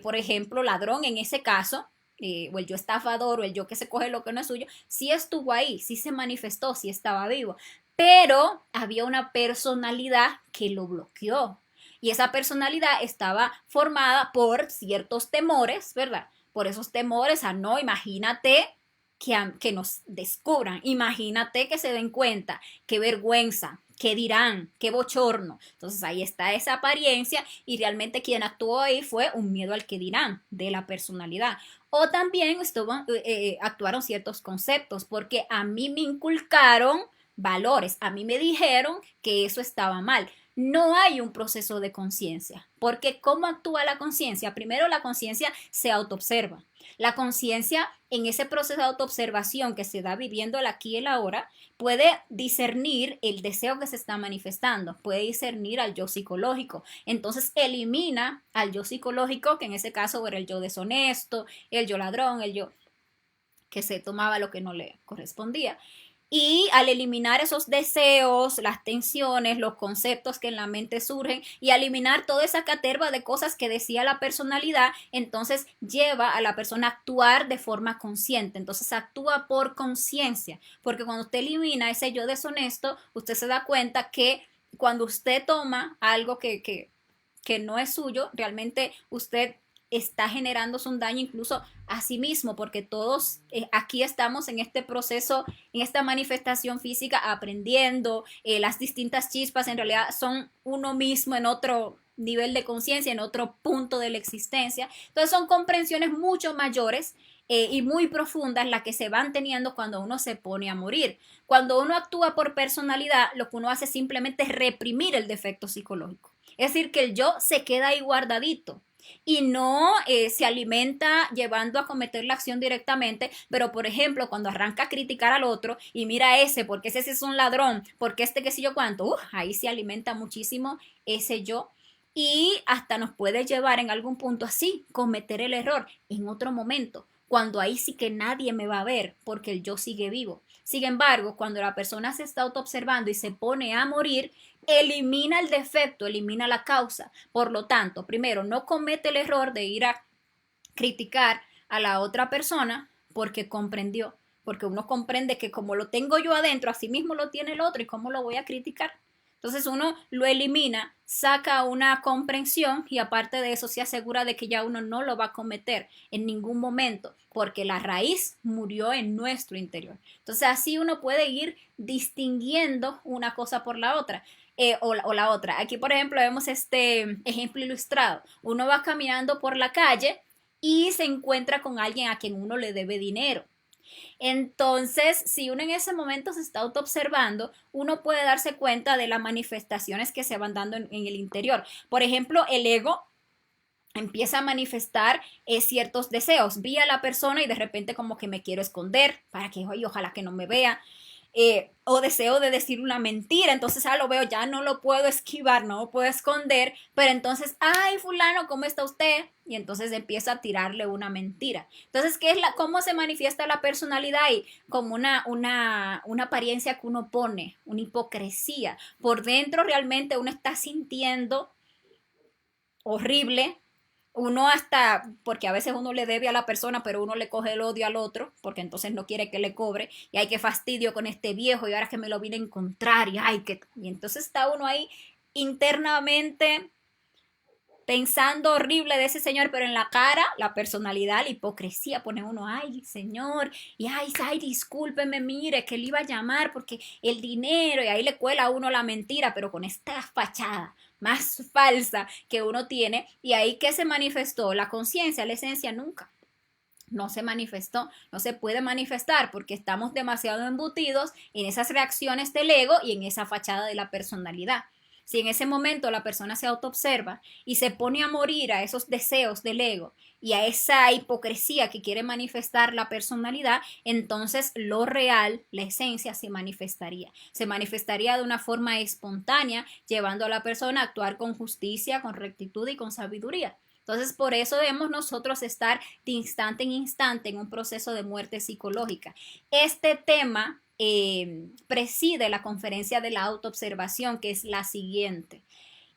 por ejemplo, ladrón en ese caso, o el yo estafador, o el yo que se coge lo que no es suyo, sí estuvo ahí, sí se manifestó, sí estaba vivo. Pero había una personalidad que lo bloqueó. Y esa personalidad estaba formada por ciertos temores, ¿verdad? Por esos temores a no, imagínate que nos descubran, imagínate que se den cuenta, qué vergüenza, qué dirán, qué bochorno. Entonces ahí está esa apariencia y realmente quien actuó ahí fue un miedo al que dirán de la personalidad. O también actuaron ciertos conceptos porque a mí me inculcaron valores, a mí me dijeron que eso estaba mal. No hay un proceso de conciencia, porque ¿cómo actúa la conciencia? Primero, la conciencia se autoobserva. La conciencia, en ese proceso de autoobservación que se da viviendo el aquí y el ahora, puede discernir el deseo que se está manifestando, puede discernir al yo psicológico. Entonces elimina al yo psicológico, que en ese caso era el yo deshonesto, el yo ladrón, el yo que se tomaba lo que no le correspondía. Y al eliminar esos deseos, las tensiones, los conceptos que en la mente surgen y eliminar toda esa caterva de cosas que decía la personalidad, entonces lleva a la persona a actuar de forma consciente. Entonces actúa por conciencia, porque cuando usted elimina ese yo deshonesto, usted se da cuenta que cuando usted toma algo que no es suyo, realmente usted está generándose un daño incluso a sí mismo, porque todos aquí estamos en este proceso, en esta manifestación física, aprendiendo, las distintas chispas en realidad son uno mismo en otro nivel de conciencia, en otro punto de la existencia. Entonces son comprensiones mucho mayores y muy profundas las que se van teniendo cuando uno se pone a morir. Cuando uno actúa por personalidad, lo que uno hace simplemente es reprimir el defecto psicológico. Es decir, que el yo se queda ahí guardadito y no se alimenta llevando a cometer la acción directamente, pero por ejemplo, cuando arranca a criticar al otro y mira a ese, porque ese sí es un ladrón, porque este qué sé yo cuánto, ahí se alimenta muchísimo ese yo y hasta nos puede llevar en algún punto así, cometer el error en otro momento, cuando ahí sí que nadie me va a ver porque el yo sigue vivo. Sin embargo, cuando la persona se está autoobservando y se pone a morir, elimina el defecto, elimina la causa. Por lo tanto, primero, no comete el error de ir a criticar a la otra persona porque comprendió, porque uno comprende que como lo tengo yo adentro, así mismo lo tiene el otro y cómo lo voy a criticar. Entonces uno lo elimina, saca una comprensión y aparte de eso se asegura de que ya uno no lo va a cometer en ningún momento porque la raíz murió en nuestro interior. Entonces así uno puede ir distinguiendo una cosa por la otra. O la otra. Aquí, por ejemplo, vemos este ejemplo ilustrado. Uno va caminando por la calle y se encuentra con alguien a quien uno le debe dinero. Entonces, si uno en ese momento se está autoobservando, uno puede darse cuenta de las manifestaciones que se van dando en el interior. Por ejemplo, el ego empieza a manifestar ciertos deseos. Vi a la persona y de repente como que me quiero esconder para que, oye, ojalá que no me vea. O deseo de decir una mentira, entonces lo veo, ya no lo puedo esquivar, no lo puedo esconder, pero entonces, ay, fulano, ¿cómo está usted? Y entonces empieza a tirarle una mentira. Entonces, ¿cómo se manifiesta la personalidad ahí? Como una apariencia que uno pone, una hipocresía. Por dentro realmente uno está sintiendo horrible, uno hasta, porque a veces uno le debe a la persona, pero uno le coge el odio al otro, porque entonces no quiere que le cobre, y hay que fastidio con este viejo, y ahora que me lo vine a encontrar, y entonces está uno ahí internamente pensando horrible de ese señor, pero en la cara, la personalidad, la hipocresía, pone uno, ay, señor, y ay, discúlpeme, mire, que le iba a llamar porque el dinero, y ahí le cuela a uno la mentira, pero con esta fachada más falsa que uno tiene, y ahí que se manifestó la conciencia, la esencia, nunca. No se manifestó, no se puede manifestar porque estamos demasiado embutidos en esas reacciones del ego y en esa fachada de la personalidad. Si en ese momento la persona se autoobserva y se pone a morir a esos deseos del ego y a esa hipocresía que quiere manifestar la personalidad, entonces lo real, la esencia, se manifestaría. Se manifestaría de una forma espontánea, llevando a la persona a actuar con justicia, con rectitud y con sabiduría. Entonces, por eso debemos nosotros estar de instante en instante en un proceso de muerte psicológica. Este tema preside la conferencia de la autoobservación, que es la siguiente.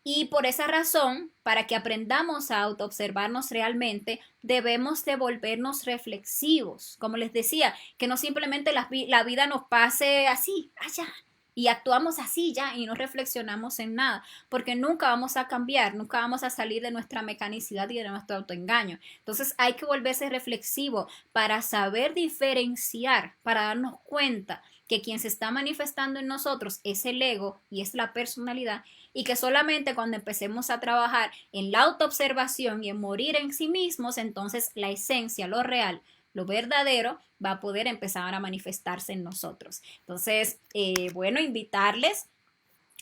Y por esa razón, para que aprendamos a autoobservarnos realmente, debemos de volvernos reflexivos. Como les decía, que no simplemente la vida nos pase así, allá, y actuamos así ya y no reflexionamos en nada, porque nunca vamos a cambiar, nunca vamos a salir de nuestra mecanicidad y de nuestro autoengaño. Entonces hay que volverse reflexivo para saber diferenciar, para darnos cuenta que quien se está manifestando en nosotros es el ego y es la personalidad, y que solamente cuando empecemos a trabajar en la autoobservación y en morir en sí mismos, entonces la esencia, lo real, lo verdadero, va a poder empezar a manifestarse en nosotros. Entonces, bueno, invitarles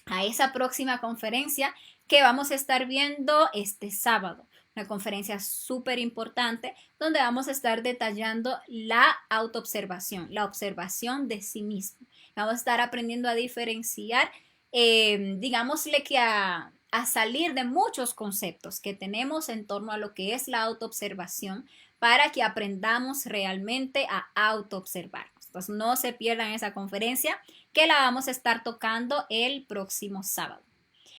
a esa próxima conferencia que vamos a estar viendo este sábado. Una conferencia súper importante donde vamos a estar detallando la autoobservación, la observación de sí mismo. Vamos a estar aprendiendo a diferenciar, digámosle que a salir de muchos conceptos que tenemos en torno a lo que es la autoobservación para que aprendamos realmente a autoobservarnos. Entonces no se pierdan esa conferencia que la vamos a estar tocando el próximo sábado.